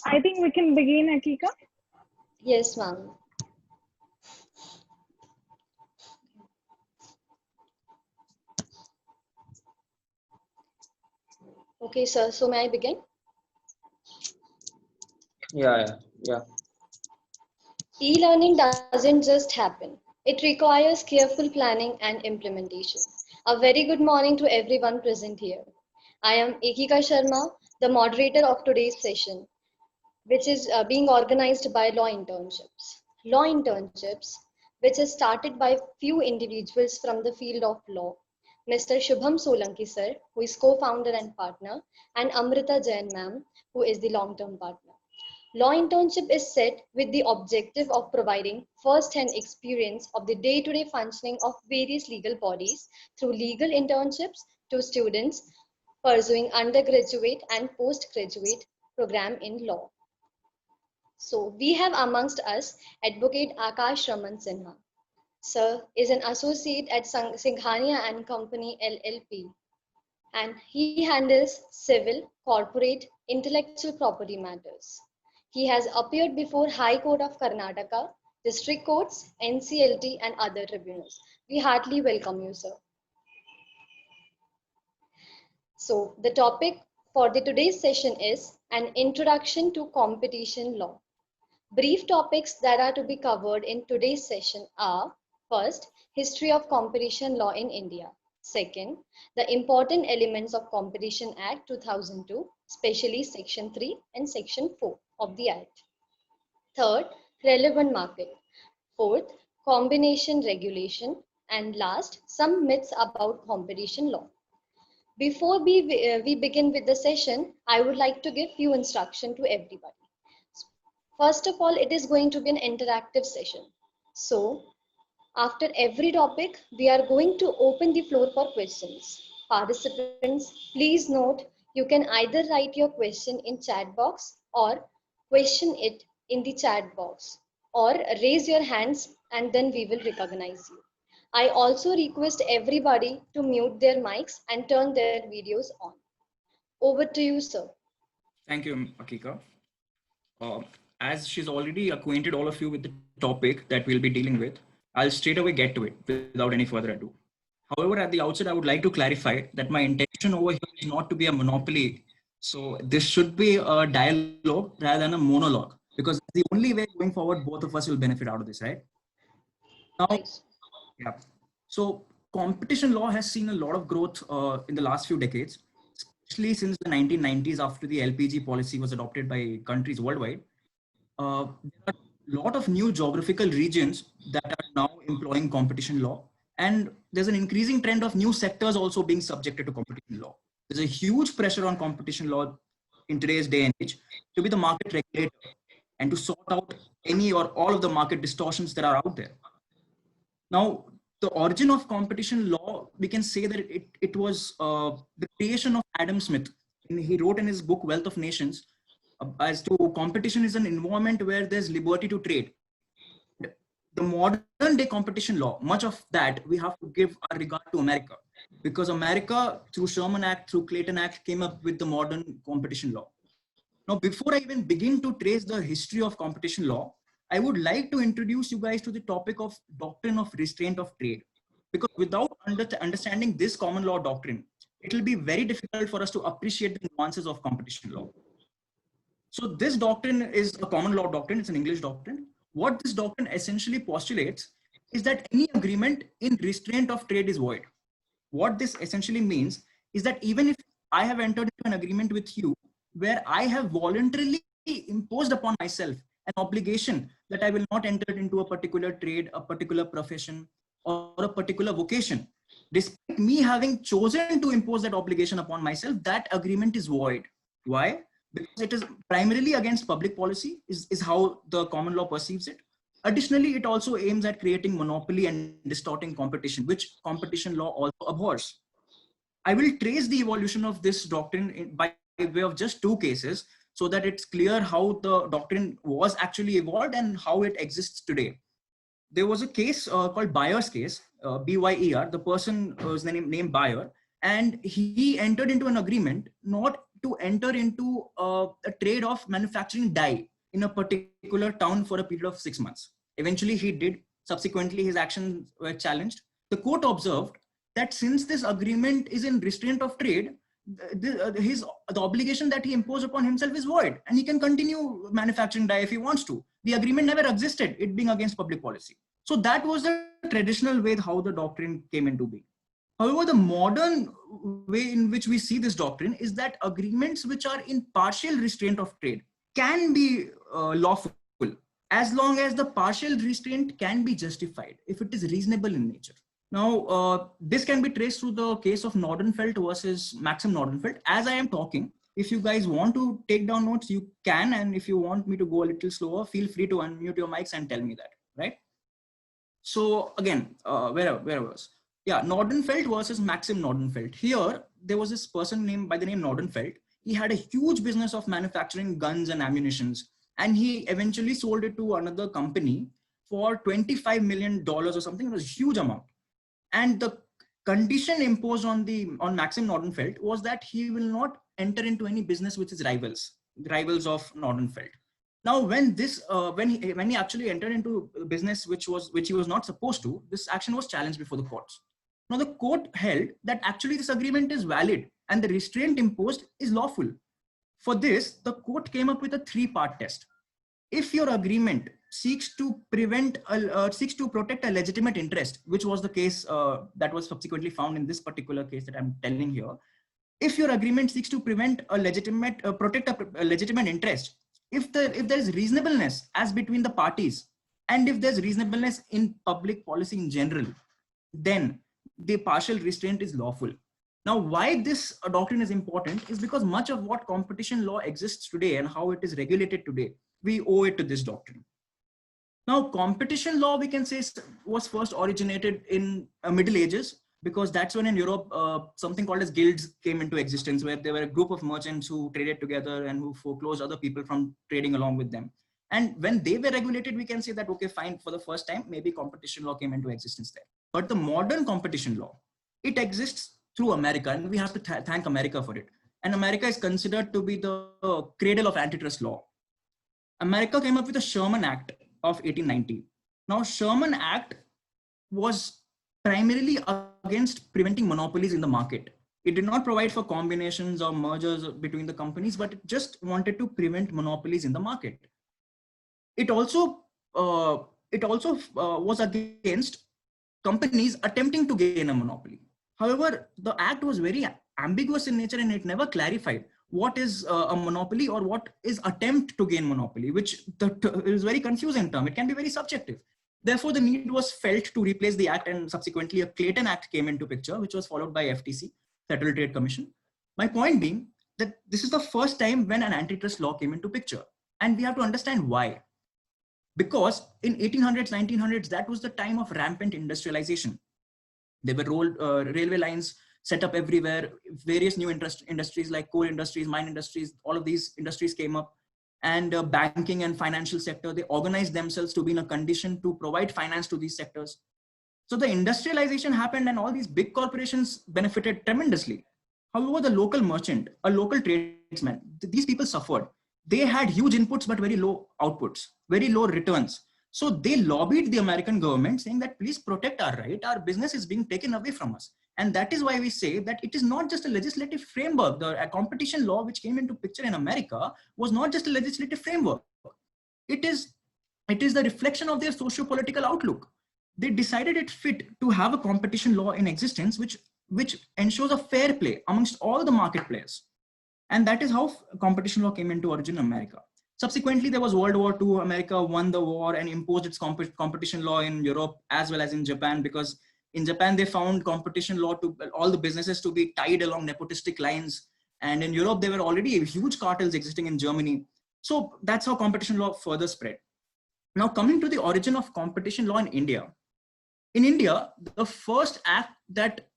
I think we can begin, Akika. Yes, ma'am. Okay, sir. So may I begin? Yeah. E-learning doesn't just happen. It requires careful planning and implementation. A very good morning to everyone present here. I am Ekika Sharma, the moderator of today's session, which is being organized by Law Internships. Law Internships, which is started by few individuals from the field of law, Mr. Shubham Solanki sir, who is co-founder and partner, and Amrita Jain ma'am, who is the long-term partner. Law internship is set with the objective of providing first-hand experience of the day-to-day functioning of various legal bodies through legal internships to students pursuing undergraduate and postgraduate program in law. So we have amongst us Advocate Akash Raman Sinha. Sir is an associate at Singhania and Company LLP, and he handles civil, corporate, intellectual property matters. He has appeared before High Court of Karnataka, district courts, NCLT, and other tribunals. We heartily welcome you, sir. So the topic for the today's session is an introduction to competition law. Brief topics that are to be covered in today's session are: first, history of competition law in India. Second, the important elements of Competition Act 2002, especially Section 3 and Section 4 of the Act. Third, relevant market. Fourth, combination regulation. And last, some myths about competition law. Before we begin with the session, I would like to give few instructions to everybody. First of all, it is going to be an interactive session. So, after every topic, we are going to open the floor for questions. Participants, please note you can either write your question in chat box or question it in the chat box, or raise your hands and then we will recognize you. I also request everybody to mute their mics and turn their videos on. Over to you, sir. Thank you, Akika. Uh, as she's already acquainted all of you with the topic that we'll be dealing with, I'll straight away get to it without any further ado. However, at the outset, I would like to clarify that my intention over here is not to be a monopoly. So this should be a dialogue rather than a monologue, because the only way going forward, both of us will benefit out of this, right? Now, Right. yeah. So competition law has seen a lot of growth in the last few decades, especially since the 1990s after the LPG policy was adopted by countries worldwide. There are a lot of new geographical regions that are now employing competition law. And there's an increasing trend of new sectors also being subjected to competition law. There's a huge pressure on competition law in today's day and age to be the market regulator and to sort out any or all of the market distortions that are out there. Now, the origin of competition law, we can say that it was the creation of Adam Smith. And he wrote in his book, Wealth of Nations, as to competition is an environment where there's liberty to trade. The modern day competition law, much of that we have to give our regard to America, because America, through Sherman Act, through Clayton Act, came up with the modern competition law. Now, before I even begin to trace the history of competition law, I would like to introduce you guys to the topic of doctrine of restraint of trade. Because without understanding this common law doctrine, it will be very difficult for us to appreciate the nuances of competition law. So this doctrine is a common law doctrine, it's an English doctrine. What this doctrine essentially postulates is that any agreement in restraint of trade is void. What this essentially means is that even if I have entered into an agreement with you where I have voluntarily imposed upon myself an obligation that I will not enter into a particular trade, a particular profession, or a particular vocation, despite me having chosen to impose that obligation upon myself, that agreement is void. Why? Because it is primarily against public policy, is how the common law perceives it. Additionally, it also aims at creating monopoly and distorting competition, which competition law also abhors. I will trace the evolution of this doctrine by way of just two cases so that it's clear how the doctrine was actually evolved and how it exists today. There was a case called Bayer's case, B-Y-E-R. The person was named Bayer, and he entered into an agreement not to enter into a trade of manufacturing dye in a particular town for a period of 6 months. Eventually he did. Subsequently, his actions were challenged. The court observed that since this agreement is in restraint of trade, the obligation that he imposed upon himself is void, and he can continue manufacturing dye if he wants to. The agreement never existed, it being against public policy. So that was the traditional way how the doctrine came into being. However, the modern way in which we see this doctrine is that agreements which are in partial restraint of trade can be lawful as long as the partial restraint can be justified if it is reasonable in nature. Now, this can be traced through the case of Nordenfelt versus Maxim Nordenfelt. As I am talking, if you guys want to take down notes, you can. And if you want me to go a little slower, feel free to unmute your mics and tell me that, right? So again, where I was? Yeah, Nordenfelt versus Maxim Nordenfelt. Here, there was this person named by the name Nordenfelt. He had a huge business of manufacturing guns and ammunitions, and he eventually sold it to another company for $25 million or something. It was a huge amount. And the condition imposed on Maxim Nordenfelt was that he will not enter into any business with his rivals of Nordenfelt. Now, when he actually entered into business which he was not supposed to, this action was challenged before the courts. Now, the court held that actually this agreement is valid and the restraint imposed is lawful. For this, the court came up with a 3-part test. If your agreement seeks to protect a legitimate interest, which was the case that was subsequently found in this particular case that I'm telling here. If your agreement seeks to protect a legitimate interest, if there is reasonableness as between the parties, and if there's reasonableness in public policy in general, then the partial restraint is lawful. Now, why this doctrine is important is because much of what competition law exists today and how it is regulated today, we owe it to this doctrine. Now, competition law, we can say, was first originated in Middle Ages, because that's when in Europe, something called as guilds came into existence, where there were a group of merchants who traded together and who foreclosed other people from trading along with them. And when they were regulated, we can say that, okay, fine, for the first time, maybe competition law came into existence there. But the modern competition law, it exists through America, and we have to thank America for it. And America is considered to be the cradle of antitrust law. America came up with the Sherman Act of 1890. Now, Sherman Act was primarily against preventing monopolies in the market. It did not provide for combinations or mergers between the companies, but it just wanted to prevent monopolies in the market. It also was against companies attempting to gain a monopoly. However, the act was very ambiguous in nature, and it never clarified what is a monopoly or what is attempt to gain monopoly, which is very confusing term. It can be very subjective. Therefore, the need was felt to replace the act, and subsequently a Clayton Act came into picture, which was followed by FTC, Federal Trade Commission. My point being that this is the first time when an antitrust law came into picture, and we have to understand why. Because in 1800s, 1900s, that was the time of rampant industrialization. There were railway lines set up everywhere. Various new industries like coal industries, mine industries, all of these industries came up. And banking and financial sector, they organized themselves to be in a condition to provide finance to these sectors. So the industrialization happened and all these big corporations benefited tremendously. However, the local merchant, a local tradesman, these people suffered. They had huge inputs, but very low outputs, very low returns. So they lobbied the American government saying that please protect our right. Our business is being taken away from us. And that is why we say that it is not just a legislative framework. The competition law which came into picture in America was not just a legislative framework. It is the reflection of their socio-political outlook. They decided it fit to have a competition law in existence which ensures a fair play amongst all the market players. And that is how competition law came into origin in America. Subsequently, there was World War II. America won the war and imposed its competition law in Europe as well as in Japan, because in Japan, they found competition law to all the businesses to be tied along nepotistic lines. And in Europe, there were already huge cartels existing in Germany. So that's how competition law further spread. Now, coming to the origin of competition law in India. In India, the first act that,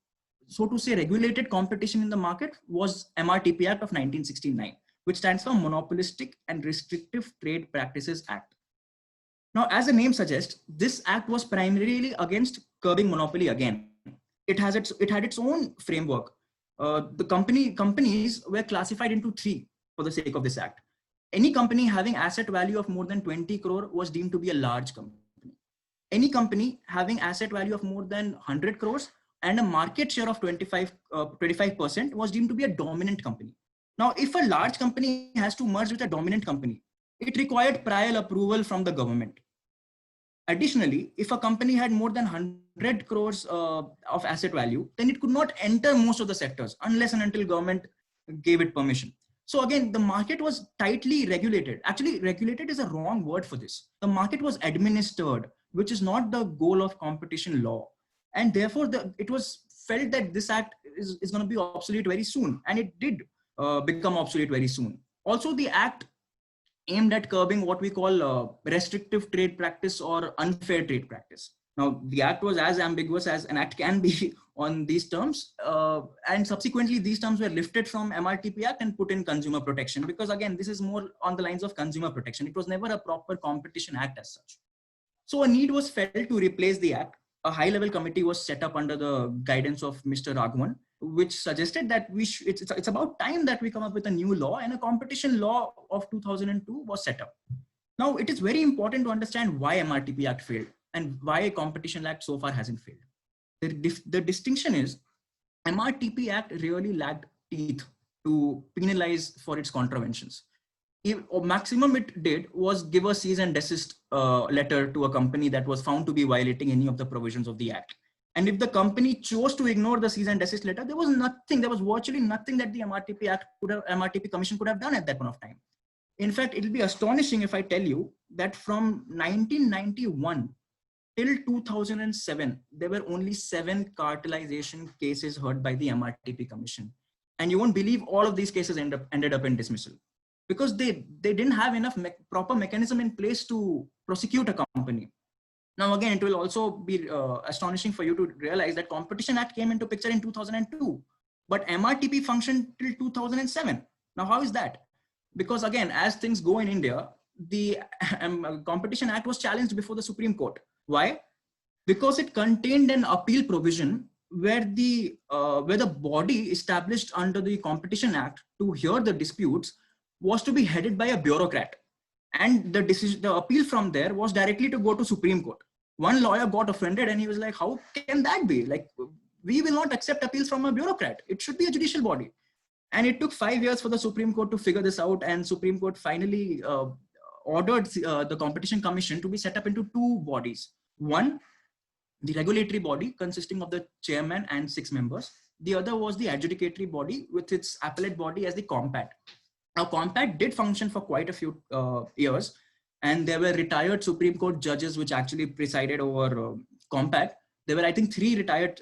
so to say, regulated competition in the market was MRTP Act of 1969, which stands for Monopolistic and Restrictive Trade Practices Act. Now, as the name suggests, this act was primarily against curbing monopoly again. It had its own framework, the companies were classified into three for the sake of this act. Any company having asset value of more than 20 crore was deemed to be a large company. Any company having asset value of more than 100 crores and a market share of 25% was deemed to be a dominant company. Now, if a large company has to merge with a dominant company, it required prior approval from the government. Additionally, if a company had more than 100 crores of asset value, then it could not enter most of the sectors unless and until government gave it permission. So again, the market was tightly regulated. Actually, regulated is a wrong word for this. The market was administered, which is not the goal of competition law. And therefore, it was felt that this act is going to be obsolete very soon. And it did become obsolete very soon. Also, the act aimed at curbing what we call restrictive trade practice or unfair trade practice. Now, the act was as ambiguous as an act can be on these terms, and subsequently these terms were lifted from MRTP Act and put in consumer protection, because again, this is more on the lines of consumer protection. It was never a proper competition act as such. So a need was felt to replace the act. A high-level committee was set up under the guidance of Mr. Raghavan, which suggested that it's about time that we come up with a new law, and a competition law of 2002 was set up. Now, it is very important to understand why MRTP Act failed and why a competition act so far hasn't failed. The distinction is MRTP Act really lacked teeth to penalize for its contraventions. Maximum it did was give a cease and desist letter to a company that was found to be violating any of the provisions of the act. And if the company chose to ignore the cease and desist letter, there was virtually nothing that the MRTP Commission could have done at that point of time. In fact, it'll be astonishing if I tell you that from 1991 till 2007, there were only 7 cartelization cases heard by the MRTP Commission. And you won't believe all of these cases ended up in dismissal, because they didn't have enough proper mechanism in place to prosecute a company. Now, again, it will also be astonishing for you to realize that Competition Act came into picture in 2002, but MRTP functioned till 2007. Now, how is that? Because again, as things go in India, the Competition Act was challenged before the Supreme Court. Why? Because it contained an appeal provision where the body established under the Competition Act to hear the disputes was to be headed by a bureaucrat. And the appeal from there was directly to go to Supreme Court. One lawyer got offended and he was like, how can that be? Like, we will not accept appeals from a bureaucrat. It should be a judicial body. And it took 5 years for the Supreme Court to figure this out. And Supreme Court finally ordered the Competition Commission to be set up into 2 bodies. One, the regulatory body consisting of the chairman and 6 members. The other was the adjudicatory body with its appellate body as the COMPAT. Now, COMPAT did function for quite a few years, and there were retired Supreme Court judges which actually presided over COMPAT. There were, I think, 3 retired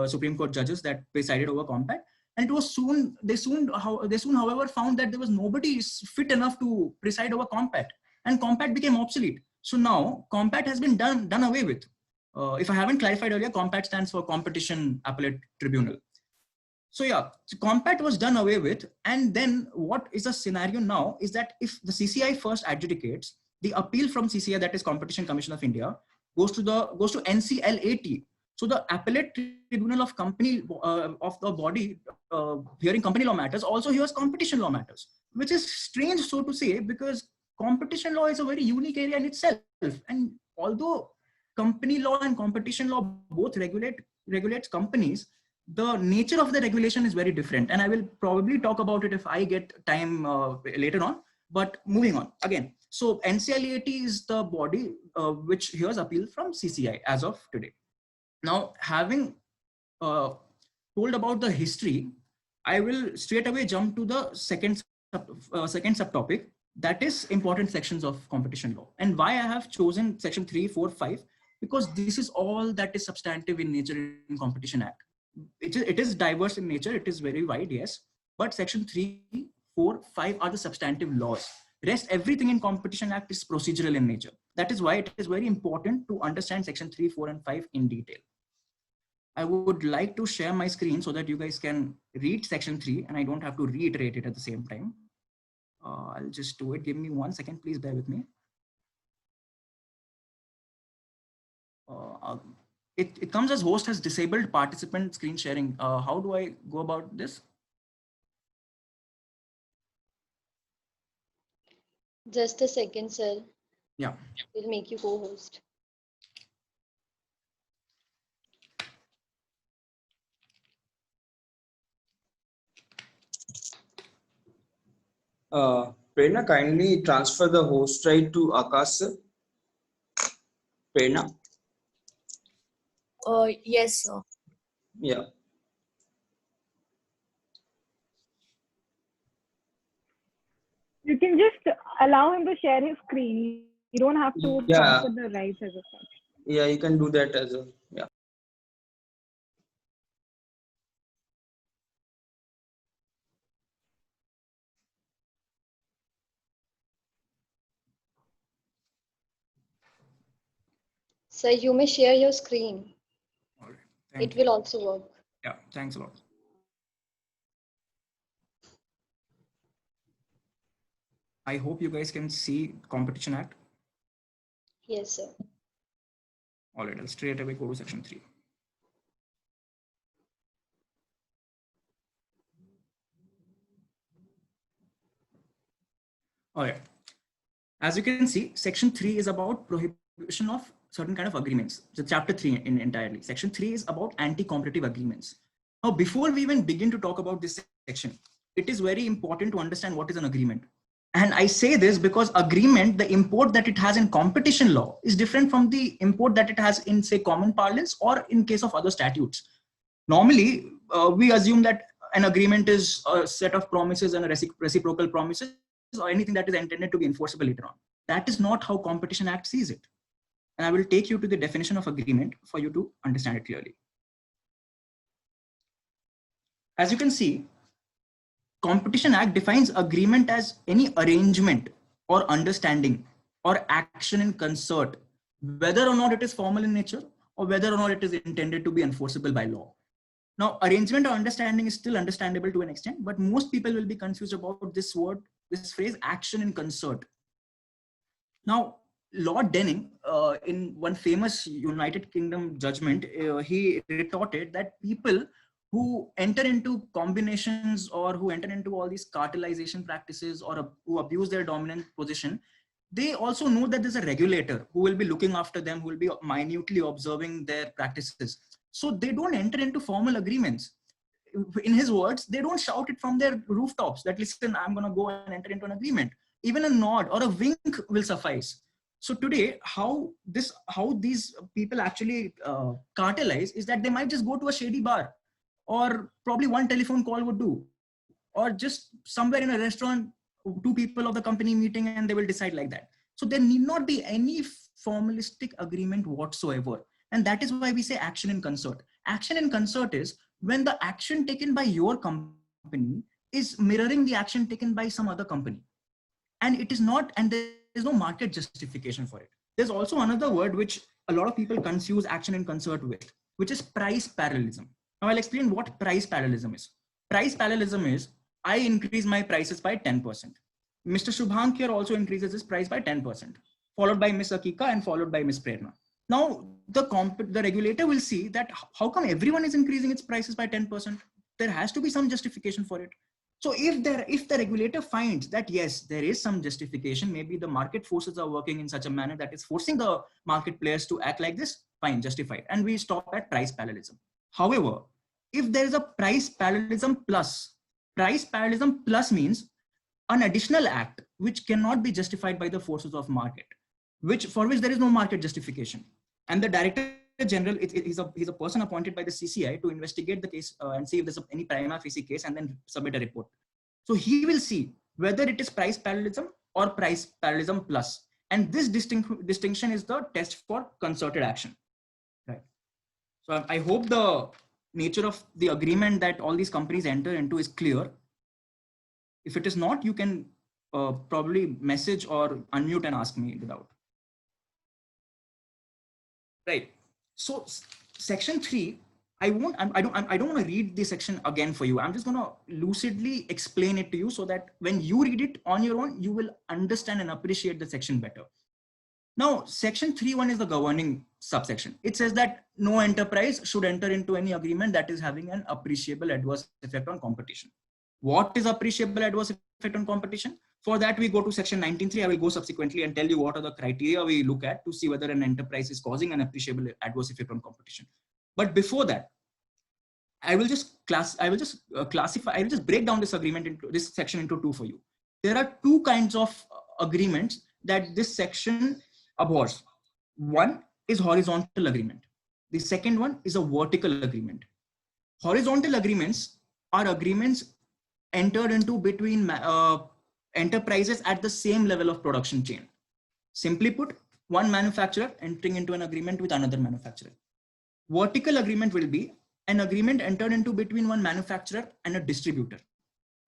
Supreme Court judges that presided over COMPAT. And it was they soon, however, found that there was nobody fit enough to preside over COMPAT, and COMPAT became obsolete. So now COMPAT has been done away with. If I haven't clarified earlier, COMPAT stands for Competition Appellate Tribunal. So yeah, COMPAT was done away with. And then what is the scenario now is that if the CCI first adjudicates, the appeal from CCI, that is Competition Commission of India, goes to NCLAT. So the appellate tribunal of the body hearing company law matters also hears competition law matters, which is strange, so to say, because competition law is a very unique area in itself. And although company law and competition law both regulates companies, the nature of the regulation is very different. And I will probably talk about it if I get time later on. But moving on again. So NCLAT is the body which hears appeal from CCI as of today. Now, having told about the history, I will straight away jump to the second subtopic, that is important sections of competition law. And why I have chosen section 3, 4, 5, because this is all that is substantive in nature in Competition Act. It is diverse in nature, it is very wide, yes, but section 3, 4, 5 are the substantive laws. Rest everything in Competition Act is procedural in nature. That is why it is very important to understand section 3, 4, and 5 in detail. I would like to share my screen so that you guys can read section 3 and I don't have to reiterate it at the same time. I'll just do it. Give me 1 second, please bear with me. it comes as host has disabled participant screen sharing. How do I go about this? Just a second, sir. Yeah. We'll make you co-host. Prerna, kindly transfer the host right to Akash, sir. Prerna. Yes, sir. Yeah. You can just allow him to share his screen. You don't have to Yeah. transfer the rights as a such. Yeah, you can do that as well. Yeah. Sir, you may share your screen. All right. Thank It you. will also work. Yeah. Thanks a lot. I hope you guys can see Competition Act. Yes, sir. All right. I'll straight away go to section 3. All right. As you can see, section 3 is about prohibition of certain kind of agreements. So chapter 3 in entirely. Section 3 is about anti-competitive agreements. Now, before we even begin to talk about this section, it is very important to understand what is an agreement. And I say this because agreement, the import that it has in competition law is different from the import that it has in, say, common parlance or in case of other statutes. Normally, we assume that an agreement is a set of promises and a reciprocal promises or anything that is intended to be enforceable later on. That is not how Competition Act sees it. And I will take you to the definition of agreement for you to understand it clearly. As you can see, Competition Act defines agreement as any arrangement or understanding or action in concert, whether or not it is formal in nature or whether or not it is intended to be enforceable by law. Now, arrangement or understanding is still understandable to an extent, but most people will be confused about this word, this phrase, action in concert. Now, Lord Denning, in one famous United Kingdom judgment, he retorted that people who enter into combinations or who enter into all these cartelization practices or who abuse their dominant position, they also know that there's a regulator who will be looking after them, who will be minutely observing their practices. So they don't enter into formal agreements. In his words, they don't shout it from their rooftops that, listen, I'm going to go and enter into an agreement. Even a nod or a wink will suffice. So today, how these people actually cartelize is that they might just go to a shady bar, or probably one telephone call would do, or just somewhere in a restaurant, two people of the company meeting and they will decide like that. So there need not be any formalistic agreement whatsoever. And that is why we say action in concert. Action in concert is when the action taken by your company is mirroring the action taken by some other company. And it is not, and there is no market justification for it. There's also another word which a lot of people confuse action in concert with, which is price parallelism. Now I'll explain what price parallelism is. Price parallelism is, I increase my prices by 10%. Mr. Shubhank here also increases his price by 10%, followed by Ms. Akika and followed by Ms. Prerna. Now, the regulator will see that how come everyone is increasing its prices by 10%? There has to be some justification for it. So if the regulator finds that, yes, there is some justification, maybe the market forces are working in such a manner that is forcing the market players to act like this, fine, justified. And we stop at price parallelism. However, if there is a price parallelism plus means an additional act which cannot be justified by the forces of market, for which there is no market justification. And the director general, he's a person appointed by the CCI to investigate the case and see if there's any prima facie case and then submit a report. So he will see whether it is price parallelism or price parallelism plus. And this distinction is the test for concerted action. Right. So I hope the nature of the agreement that all these companies enter into is clear. If it is not, you can probably message or unmute and ask me without. Right. So section 3, I don't want to read this section again for you. I'm just going to lucidly explain it to you so that when you read it on your own, you will understand and appreciate the section better. Now, section 3.1 is the governing subsection. It says that no enterprise should enter into any agreement that is having an appreciable adverse effect on competition. What is appreciable adverse effect on competition? For that, we go to section 19.3. I will go subsequently and tell you what are the criteria we look at to see whether an enterprise is causing an appreciable adverse effect on competition. But before that, I will just break down this agreement into this section into two for you. There are two kinds of agreements that this section abhors. One is horizontal agreement. The second one is a vertical agreement. Horizontal agreements are agreements entered into between enterprises at the same level of production chain. Simply put, one manufacturer entering into an agreement with another manufacturer. Vertical agreement will be an agreement entered into between one manufacturer and a distributor.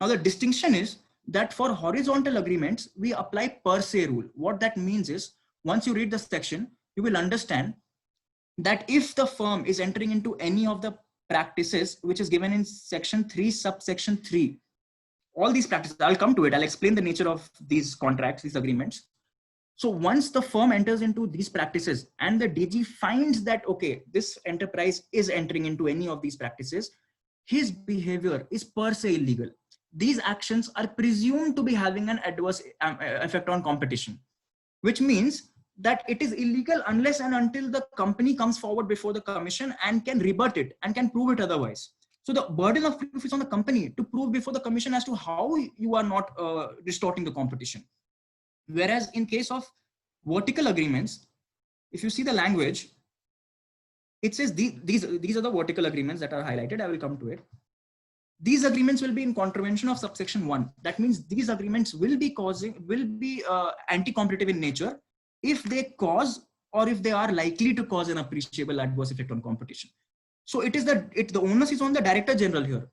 Now the distinction is that for horizontal agreements, we apply per se rule. What that means is, once you read the section, you will understand that if the firm is entering into any of the practices which is given in section 3, subsection 3, all these practices, I'll come to it, I'll explain the nature of these contracts, these agreements. So once the firm enters into these practices and the DG finds that, okay, this enterprise is entering into any of these practices, his behavior is per se illegal. These actions are presumed to be having an adverse effect on competition, which means that it is illegal unless and until the company comes forward before the commission and can rebut it and can prove it otherwise. So the burden of proof is on the company to prove before the commission as to how you are not distorting the competition. Whereas in case of vertical agreements, if you see the language, it says these are the vertical agreements that are highlighted. I will come to it. These agreements will be in contravention of subsection 1. That means these agreements will be anti-competitive in nature if they cause or if they are likely to cause an appreciable adverse effect on competition. So the onus is on the Director General here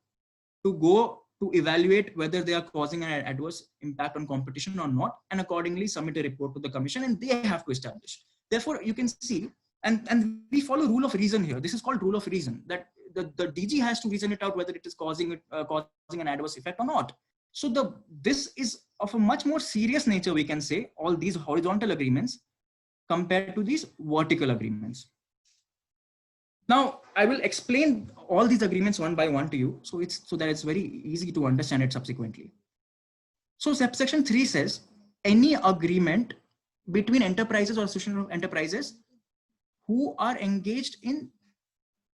to go to evaluate whether they are causing an adverse impact on competition or not, and accordingly submit a report to the commission, and they have to establish. Therefore, you can see, and we follow rule of reason here. This is called rule of reason, that the DG has to reason it out whether it is causing an adverse effect or not. So this is of a much more serious nature, we can say, all these horizontal agreements compared to these vertical agreements. Now, I will explain all these agreements one by one to you, so that it's very easy to understand it subsequently. So subsection 3 says, any agreement between enterprises or association of enterprises who are engaged in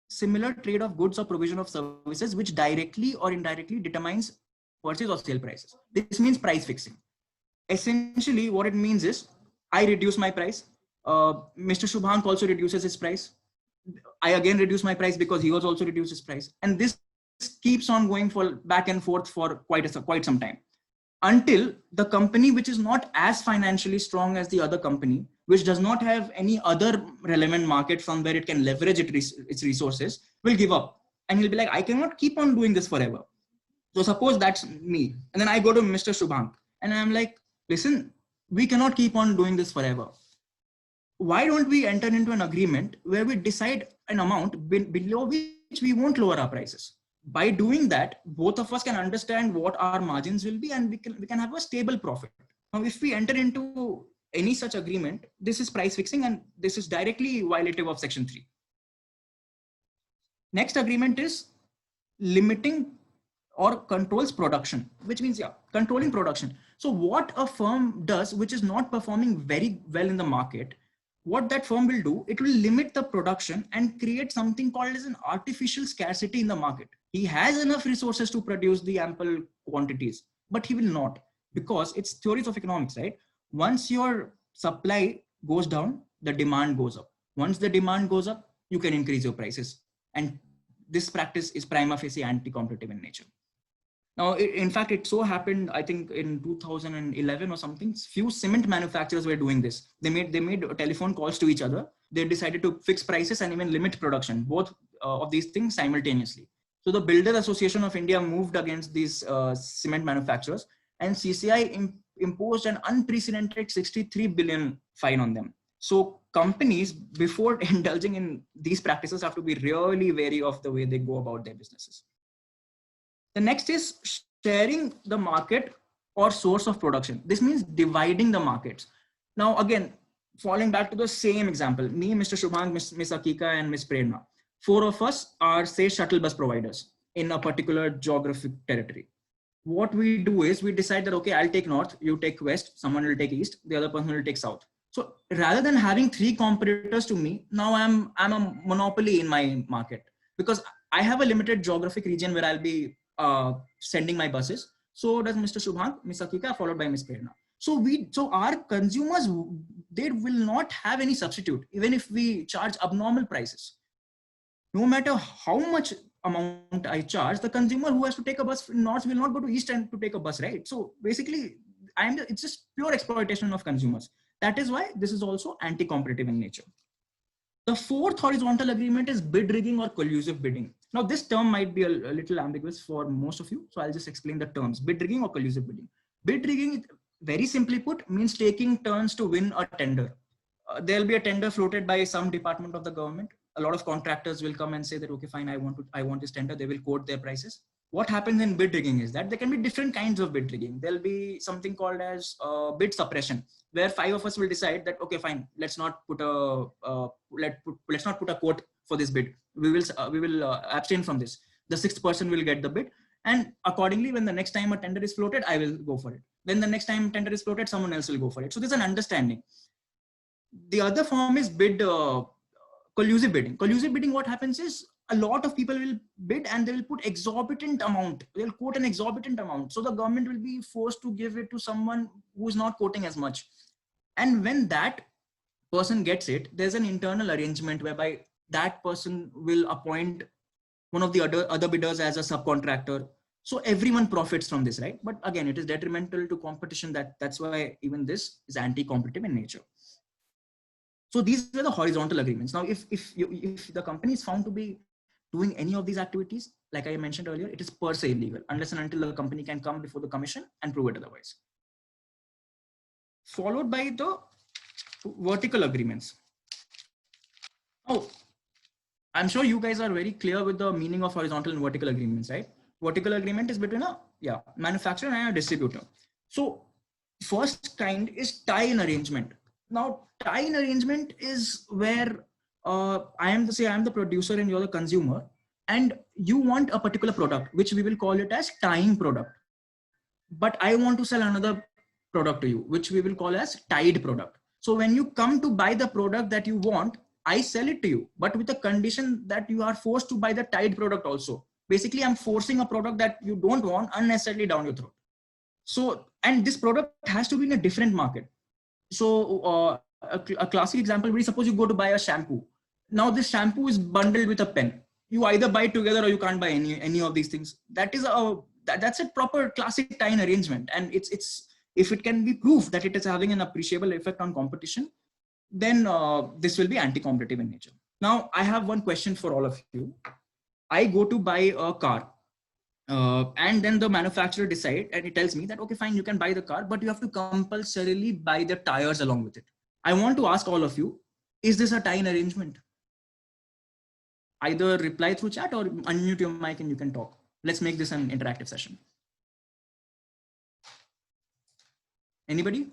similar trade of goods or provision of services which directly or indirectly determines purchase or sale prices. This means price fixing. Essentially, what it means is, I reduce my price. Mr. Shubhank also reduces his price. I again reduce my price because he also reduced his price. And this keeps on going for back and forth for quite some time, until the company which is not as financially strong as the other company, which does not have any other relevant market from where it can leverage its resources, will give up. And he'll be like, I cannot keep on doing this forever. So suppose that's me. And then I go to Mr. Shubhank and I'm like, listen, we cannot keep on doing this forever. Why don't we enter into an agreement where we decide an amount below which we won't lower our prices? By doing that, both of us can understand what our margins will be, and we can have a stable profit. Now, if we enter into any such agreement, this is price fixing, and this is directly violative of section 3. Next agreement is limiting or controls production, which means, controlling production. So what a firm does, which is not performing very well in the market, what that firm will do, it will limit the production and create something called as an artificial scarcity in the market. He has enough resources to produce the ample quantities, but he will not, because it's theories of economics, right? Once your supply goes down, the demand goes up. Once the demand goes up, you can increase your prices. And this practice is prima facie anti-competitive in nature. Now, in fact, it so happened, I think in 2011 or something, few cement manufacturers were doing this. They made telephone calls to each other. They decided to fix prices and even limit production, both of these things simultaneously. So the Builder Association of India moved against these cement manufacturers, and CCI imposed an unprecedented 63 billion fine on them. So companies, before indulging in these practices, have to be really wary of the way they go about their businesses. The next is sharing the market or source of production. This means dividing the markets. Now, again, falling back to the same example, me, Mr. Shubhang, Miss Akika, and Miss Prerna, 4 of us are, say, shuttle bus providers in a particular geographic territory. What we do is we decide that, okay, I'll take north, you take west, someone will take east, the other person will take south. So rather than having 3 competitors to me, now I'm a monopoly in my market, because I have a limited geographic region where I'll be sending my buses. So does Mr. Shubhang, Miss Akika, followed by Miss Prerna. So our consumers, they will not have any substitute, even if we charge abnormal prices. No matter how much amount I charge, the consumer who has to take a bus from north will not go to east and to take a bus, right? So basically, it's just pure exploitation of consumers. That is why this is also anti-competitive in nature. The 4th horizontal agreement is bid rigging or collusive bidding. Now, this term might be a little ambiguous for most of you, so I'll just explain the terms. Bid rigging or collusive bidding. Bid rigging, very simply put, means taking turns to win a tender. There'll be a tender floated by some department of the government. A lot of contractors will come and say that, okay, fine, I want this tender. They will quote their prices. What happens in bid rigging is that there can be different kinds of bid rigging. There'll be something called as bid suppression, where 5 of us will decide that, okay, fine, let's not put a quote for this bid. We will abstain from this. The 6th person will get the bid, and accordingly, when the next time a tender is floated, I will go for it. When the next time tender is floated, someone else will go for it. So there's an understanding. The other form is collusive bidding. Collusive bidding, what happens is a lot of people will bid and they will put exorbitant amount. They'll quote an exorbitant amount. So the government will be forced to give it to someone who is not quoting as much. And when that person gets it, there's an internal arrangement whereby that person will appoint one of the other bidders as a subcontractor. So everyone profits from this, right? But again, it is detrimental to competition. That's why even this is anti-competitive in nature. So these are the horizontal agreements. Now, if the company is found to be doing any of these activities, like I mentioned earlier, it is per se illegal unless and until the company can come before the commission and prove it otherwise. Followed by the vertical agreements. Oh, I'm sure you guys are very clear with the meaning of horizontal and vertical agreements, right? Vertical agreement is between a manufacturer and a distributor. So first kind is tie-in arrangement. Now, tie-in arrangement is where I am the producer and you're the consumer, and you want a particular product, which we will call it as tying product. But I want to sell another product to you, which we will call as tied product. So when you come to buy the product that you want, I sell it to you, but with the condition that you are forced to buy the tied product also. Basically, I'm forcing a product that you don't want unnecessarily down your throat. So, and this product has to be in a different market. So a classic example, we suppose you go to buy a shampoo. Now this shampoo is bundled with a pen. You either buy it together or you can't buy any of these things. That's a proper classic tie-in arrangement. And if it can be proved that it is having an appreciable effect on competition, then this will be anti-competitive in nature. Now I have one question for all of you. I go to buy a car. And then the manufacturer decides and it tells me that, okay, fine, you can buy the car, but you have to compulsorily buy the tires along with it. I want to ask all of you, is this a tie-in arrangement? Either reply through chat or unmute your mic and you can talk. Let's make this an interactive session. Anybody?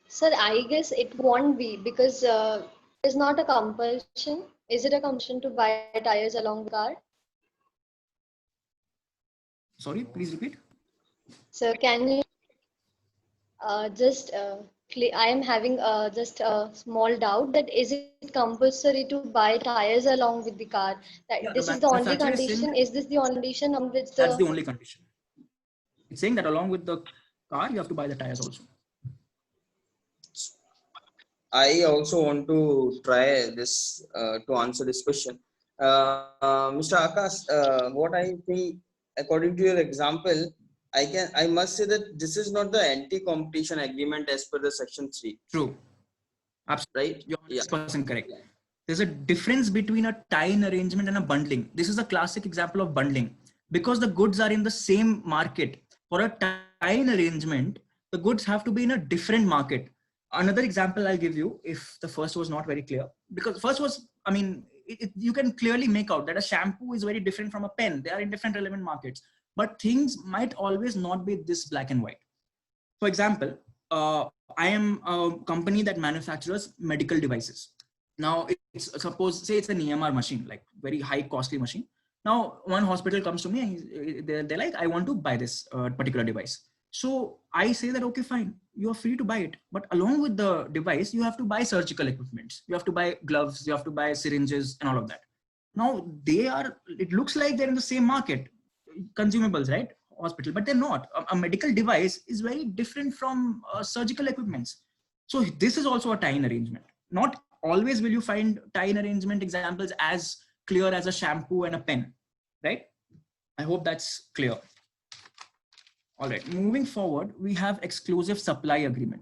Sir, I guess it won't be because it's not a compulsion. Is it a compulsion to buy tires along the car? Sorry, please repeat. So can you I am having just a small doubt that is it compulsory to buy tires along with the car? That this is the only condition. Is this the only condition on which that's the only condition? It's saying that along with the car, you have to buy the tires also. I also want to try this to answer this question. Mr. Akash, what I think, according to your example, I must say that this is not the anti-competition agreement as per the section 3. True. Absolutely. Right? You're 100% correct. There's a difference between a tie-in arrangement and a bundling. This is a classic example of bundling. Because the goods are in the same market, for a tie-in arrangement, the goods have to be in a different market. Another example I'll give you, if the first was not very clear, because first was, I mean, you can clearly make out that a shampoo is very different from a pen. They are in different relevant markets. but things might always not be this black and white. For example, I am a company that manufactures medical devices. Now, it's suppose, say it's an EMR machine, like very high costly machine. Now, one hospital comes to me and they're like, I want to buy this particular device. So I say that, okay, fine, you are free to buy it. But along with the device, you have to buy surgical equipment. You have to buy gloves, you have to buy syringes and all of that. Now it looks like they're in the same market, consumables, right? Hospital, but they're not. A medical device is very different from surgical equipments. So this is also a tie-in arrangement. Not always will you find tie-in arrangement examples as clear as a shampoo and a pen, right? I hope that's clear. All right, moving forward, we have exclusive supply agreement.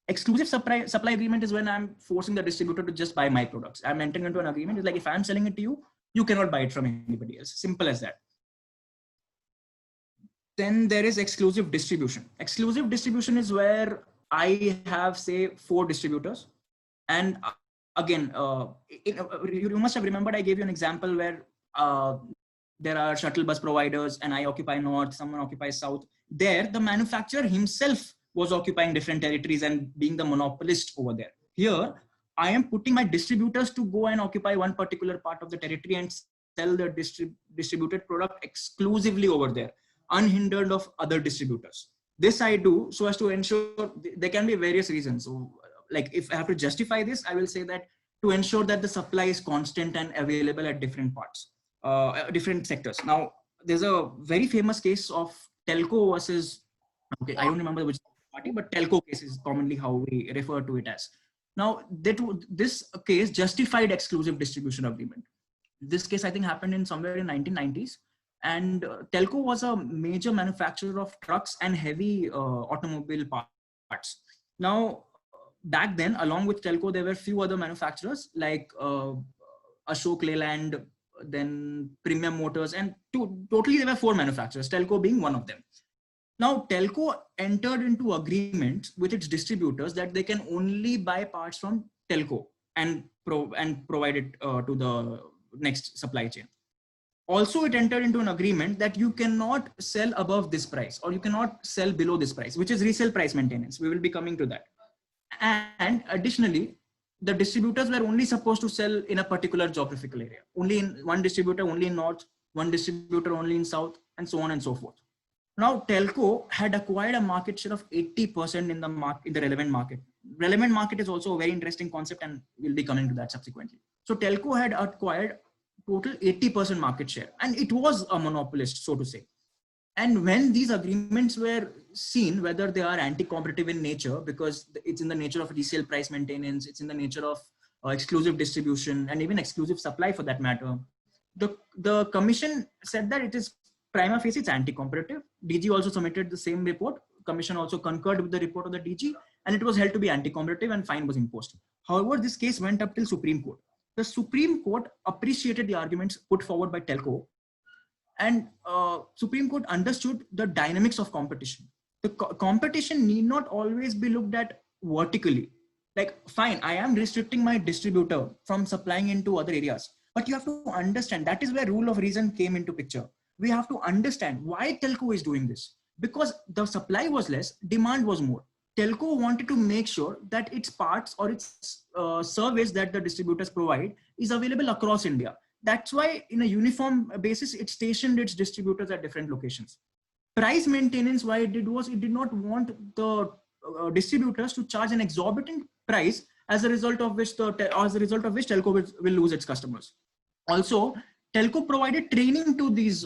Exclusive supply agreement is when I'm forcing the distributor to just buy my products. I'm entering into an agreement. It's like, if I'm selling it to you, you cannot buy it from anybody else. Simple as that. Then there is exclusive distribution. Exclusive distribution is where I have, say, 4 distributors. And again, you must have remembered I gave you an example where there are shuttle bus providers and I occupy north, someone occupies south. There, the manufacturer himself was occupying different territories and being the monopolist over there. Here, I am putting my distributors to go and occupy one particular part of the territory and sell the distributed product exclusively over there, unhindered of other distributors. This I do so as to ensure there can be various reasons. So, like, if I have to justify this, I will say that to ensure that the supply is constant and available at different parts, different sectors. Now, there's a very famous case of Telco versus, okay, I don't remember which party, but Telco case is commonly how we refer to it as. Now, this case justified exclusive distribution agreement. This case, I think, happened in somewhere in 1990s. And Telco was a major manufacturer of trucks and heavy automobile parts. Now, back then, along with Telco, there were few other manufacturers like Ashok Leyland, then Premium Motors, and totally there were 4 manufacturers, Telco being one of them. Now, Telco entered into agreements with its distributors that they can only buy parts from Telco and provide it to the next supply chain. Also, it entered into an agreement that you cannot sell above this price or you cannot sell below this price, which is resale price maintenance. We will be coming to that. And additionally, the distributors were only supposed to sell in a particular geographical area. Only in one distributor, only in north, one distributor only in south, and so on and so forth. Now, Telco had acquired a market share of 80% in the relevant market. Relevant market is also a very interesting concept, and we'll be coming to that subsequently. So Telco had acquired total 80% market share, and it was a monopolist, so to say. And when these agreements were seen, whether they are anti-competitive in nature, because it's in the nature of resale price maintenance, it's in the nature of exclusive distribution, and even exclusive supply for that matter, the commission said that it is prima facie, it's anti-competitive. DG also submitted the same report. Commission also concurred with the report of the DG, and it was held to be anti-competitive and fine was imposed. However, this case went up till Supreme Court. The Supreme Court appreciated the arguments put forward by Telco, and Supreme Court understood the dynamics of competition. The competition need not always be looked at vertically. Like, fine, I am restricting my distributor from supplying into other areas, but you have to understand that is where rule of reason came into picture. We have to understand why Telco is doing this, because the supply was less, demand was more. Telco wanted to make sure that its parts or its service that the distributors provide is available across India. That's why in a uniform basis, it stationed its distributors at different locations. Price maintenance, why it did was it did not want the distributors to charge an exorbitant price, as a result of which Telco will lose its customers. Also, Telco provided training to these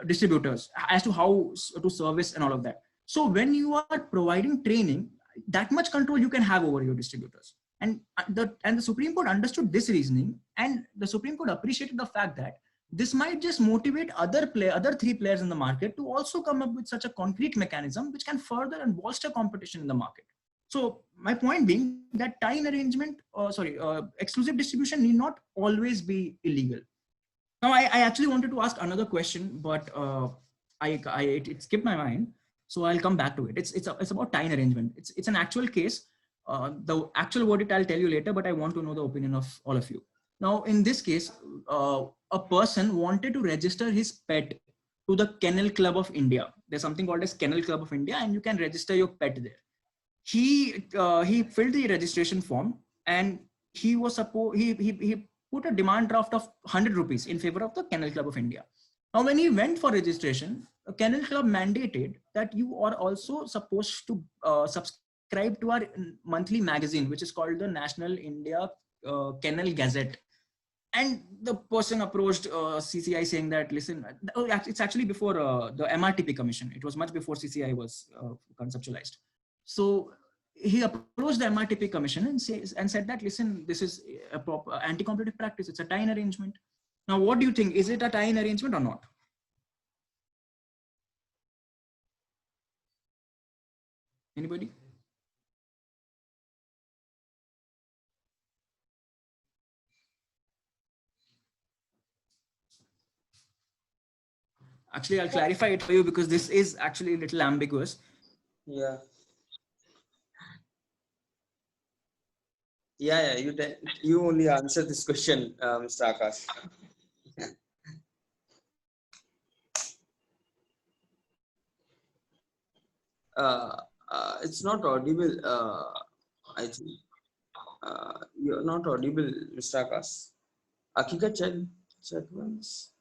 distributors as to how to service and all of that. So when you are providing training, that much control you can have over your distributors. And the Supreme Court understood this reasoning, and the Supreme Court appreciated the fact that this might just motivate other 3 players in the market to also come up with such a concrete mechanism which can further and bolster competition in the market. So my point being that tie-in arrangement, exclusive distribution need not always be illegal. Now, I actually wanted to ask another question, but it skipped my mind. So I'll come back to it. It's about tie-in arrangement. It's an actual case. The actual verdict I'll tell you later, but I want to know the opinion of all of you. Now, in this case, a person wanted to register his pet to the Kennel Club of India. There's something called as Kennel Club of India, and you can register your pet there. He filled the registration form, and he put a demand draft of 100 rupees in favor of the Kennel Club of India. Now, when he went for registration, a Kennel Club mandated that you are also supposed to subscribe to our monthly magazine, which is called the National India Kennel Gazette. And the person approached CCI saying that, listen, it's actually before the MRTP commission. It was much before CCI was conceptualized. So he approached the MRTP commission and said that, listen, this is a proper anti-competitive practice. It's a tie-in arrangement. Now, what do you think? Is it a tie-in arrangement or not? Anybody? Actually, I'll clarify it for you because this is actually a little ambiguous. Yeah. You only answer this question, Mr. Akash. It's not audible. I think you're not audible, Mr. Akash. Akika, check once.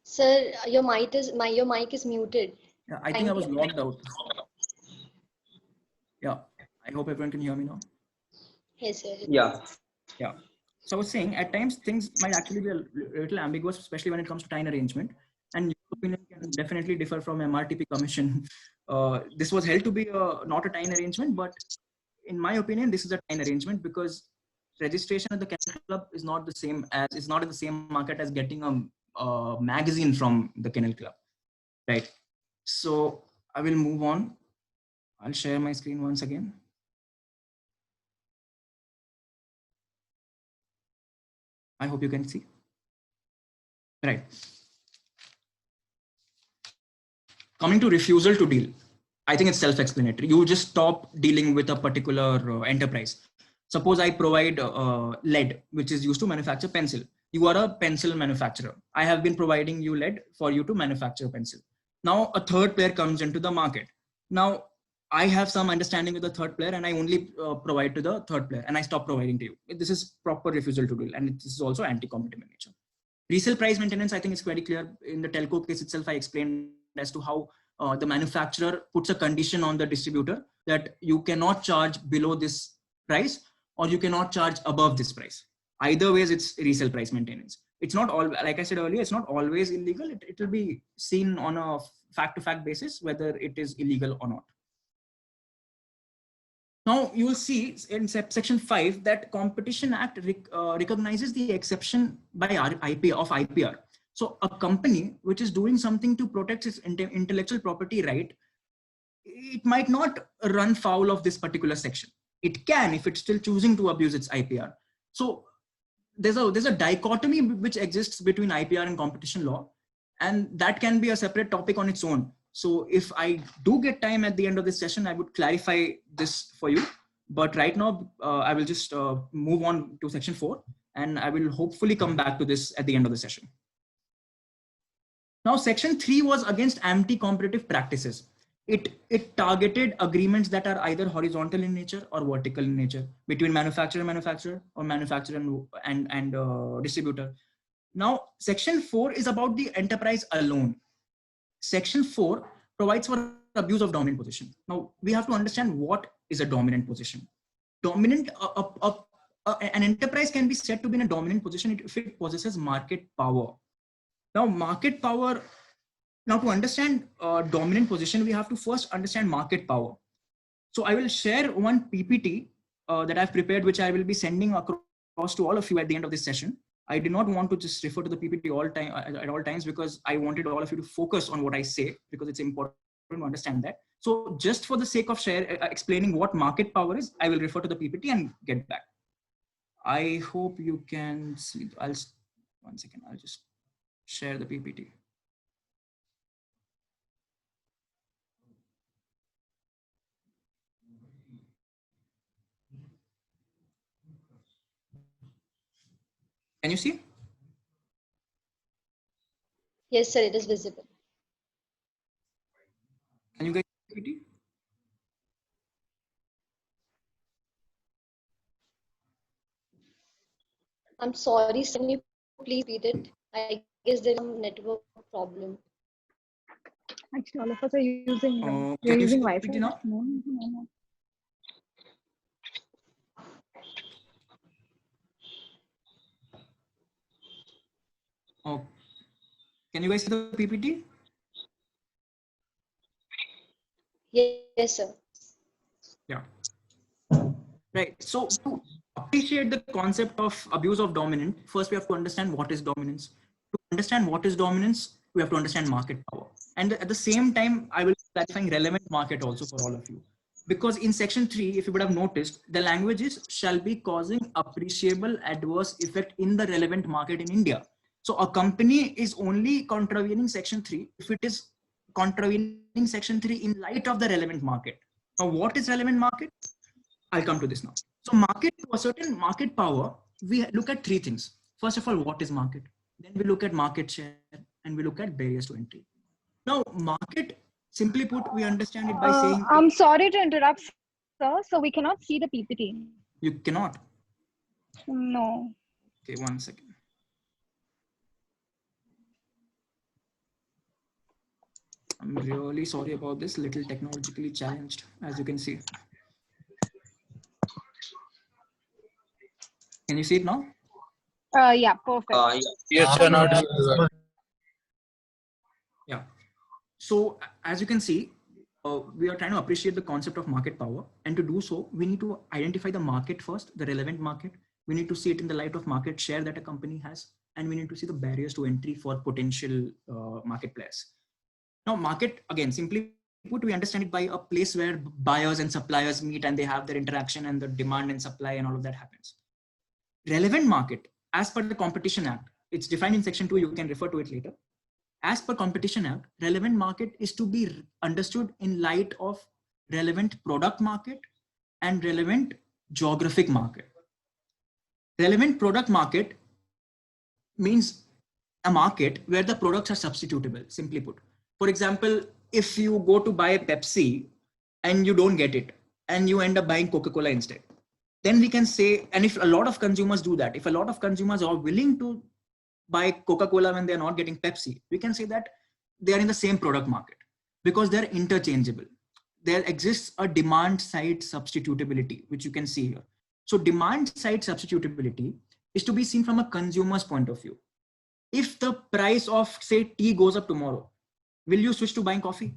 Sir, your mic is muted. Yeah, I think I was logged out. Yeah, I hope everyone can hear me now. Yes, sir. Yeah. Yeah. So I was saying, at times things might actually be a little ambiguous, especially when it comes to tie-in arrangement. And your opinion can definitely differ from MRTP commission. This was held to be not a tie-in arrangement, but in my opinion, this is a tie-in arrangement because registration at the Kennel Club is not the same as, it's not in the same market as getting a magazine from the Kennel Club, right? So I will move on. I'll share my screen once again. I hope you can see. Right. Coming to refusal to deal, I think it's self-explanatory. You just stop dealing with a particular enterprise. Suppose I provide lead, which is used to manufacture pencil. You are a pencil manufacturer. I have been providing you lead for you to manufacture a pencil. Now a third player comes into the market. Now I have some understanding with the third player and I only provide to the third player and I stop providing to you. This is proper refusal to deal, and this is also anti-competitive in nature. Resale price maintenance, I think it's very clear. In the telco case itself, I explained as to how the manufacturer puts a condition on the distributor that you cannot charge below this price or you cannot charge above this price. Either ways, it's resale price maintenance. It's not all, like I said earlier, it's not always illegal. It will be seen on a fact-to-fact basis whether it is illegal or not. Now you will see in section 5 that Competition Act recognizes the exception by IPR. So a company which is doing something to protect its intellectual property right, it might not run foul of this particular section. It can if it's still choosing to abuse its IPR. So there's a dichotomy which exists between IPR and competition law, and that can be a separate topic on its own. So if I do get time at the end of this session, I would clarify this for you. But right now, I will just move on to section 4, and I will hopefully come back to this at the end of the session. Now, section 3 was against anti-competitive practices. It targeted agreements that are either horizontal in nature or vertical in nature between manufacturer or manufacturer and distributor. Now, section 4 is about the enterprise alone. Section 4 provides for abuse of dominant position. Now, we have to understand what is a dominant position. Dominant, an enterprise can be said to be in a dominant position if it possesses market power. Now, market power, now to understand dominant position, we have to first understand market power. So I will share one PPT that I've prepared, which I will be sending across to all of you at the end of this session. I did not want to just refer to the PPT at all times because I wanted all of you to focus on what I say because it's important to understand that. So just for the sake of explaining what market power is, I will refer to the PPT and get back. I hope you can see. One second, I'll just share the PPT. Can you see? Yes, sir, it is visible. Can you guys see the PPT? I'm sorry, sir, can you please repeat it? I guess there is some network problem. Actually, all of us are using, Can you're you see using the Wi-Fi. PPT now? No. Oh, can you guys see the PPT? Yes, sir. Yeah. Right. So to appreciate the concept of abuse of dominant, first we have to understand what is dominance. To understand what is dominance, we have to understand market power. And at the same time, I will be clarifying relevant market also for all of you. Because in section 3, if you would have noticed, the languages shall be causing appreciable adverse effect in the relevant market in India. So a company is only contravening section 3 if it is contravening section 3 in light of the relevant market. Now, what is relevant market? I'll come to this now. So market, to a certain market power, we look at three things. First of all, what is market? Then we look at market share and we look at barriers to entry. Now, market, simply put, we understand it by saying I'm sorry to interrupt, sir. So we cannot see the PPT. you cannot. No. Okay, 1 second. I'm really sorry about this, little technologically challenged, as you can see. Can you see it now? Yeah, perfect. Yes, sir, not visible. Yeah. So as you can see, we are trying to appreciate the concept of market power. And to do so, we need to identify the market first, the relevant market. We need to see it in the light of market share that a company has. And we need to see the barriers to entry for potential market players. Now, market, again, simply put, we understand it by a place where buyers and suppliers meet and they have their interaction and the demand and supply and all of that happens. Relevant market, as per the Competition Act, it's defined in section 2, you can refer to it later. As per Competition Act, relevant market is to be understood in light of relevant product market and relevant geographic market. Relevant product market means a market where the products are substitutable, simply put. For example, if you go to buy Pepsi and you don't get it and you end up buying Coca-Cola instead, then we can say, and if a lot of consumers do that, if a lot of consumers are willing to buy Coca-Cola when they're not getting Pepsi, we can say that they are in the same product market because they're interchangeable. There exists a demand side substitutability, which you can see here. So demand side substitutability is to be seen from a consumer's point of view. If the price of, say, tea goes up tomorrow, will you switch to buying coffee?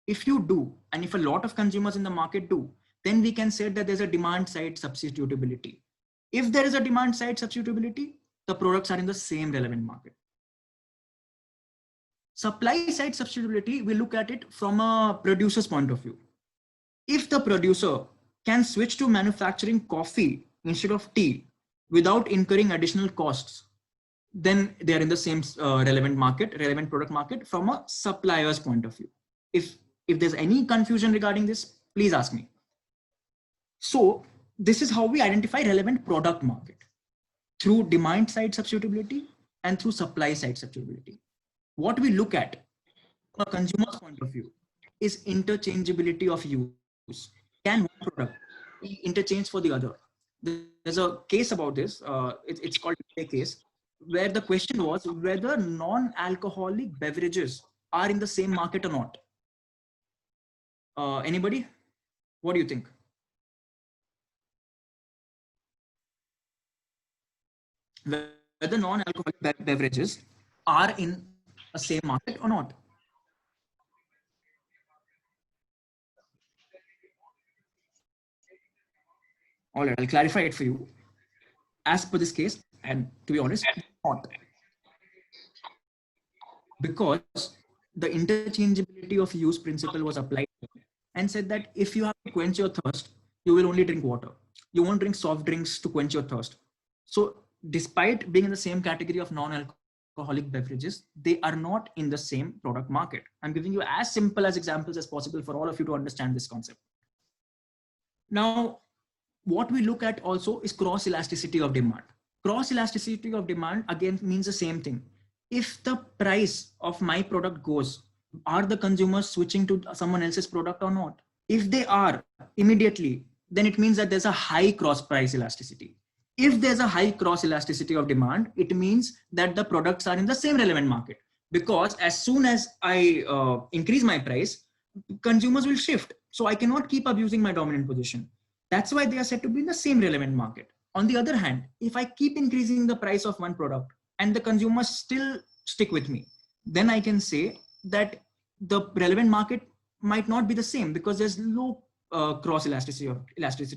If you do, and if a lot of consumers in the market do, then we can say that there's a demand side substitutability. If there is a demand side substitutability, the products are in the same relevant market. Supply side substitutability, we look at it from a producer's point of view. If the producer can switch to manufacturing coffee instead of tea without incurring additional costs, then they are in the same relevant product market from a supplier's point of view. If there's any confusion regarding this, please ask me. So this is how we identify relevant product market, through demand side substitutability and through supply side substitutability. What we look at from a consumer's point of view is interchangeability of use. Can one product be interchanged for the other? There's a case about this. It's called a case, where the question was whether non-alcoholic beverages are in the same market or not. Anybody? What do you think? Whether non-alcoholic beverages are in a same market or not. All right, I'll clarify it for you. As per this case, and to be honest, not. Because the interchangeability of use principle was applied and said that if you have to quench your thirst, you will only drink water. You won't drink soft drinks to quench your thirst. So despite being in the same category of non-alcoholic beverages, they are not in the same product market. I'm giving you as simple as examples as possible for all of you to understand this concept. Now, what we look at also is cross elasticity of demand. Cross elasticity of demand again means the same thing. if the price of my product goes, are the consumers switching to someone else's product or not? If they are immediately, then it means that there's a high cross price elasticity. If there's a high cross elasticity of demand, it means that the products are in the same relevant market, because as soon as I increase my price, consumers will shift. So I cannot keep abusing my dominant position. That's why they are said to be in the same relevant market. On the other hand, if I keep increasing the price of one product and the consumers still stick with me, then I can say that the relevant market might not be the same, because there's low cross elasticity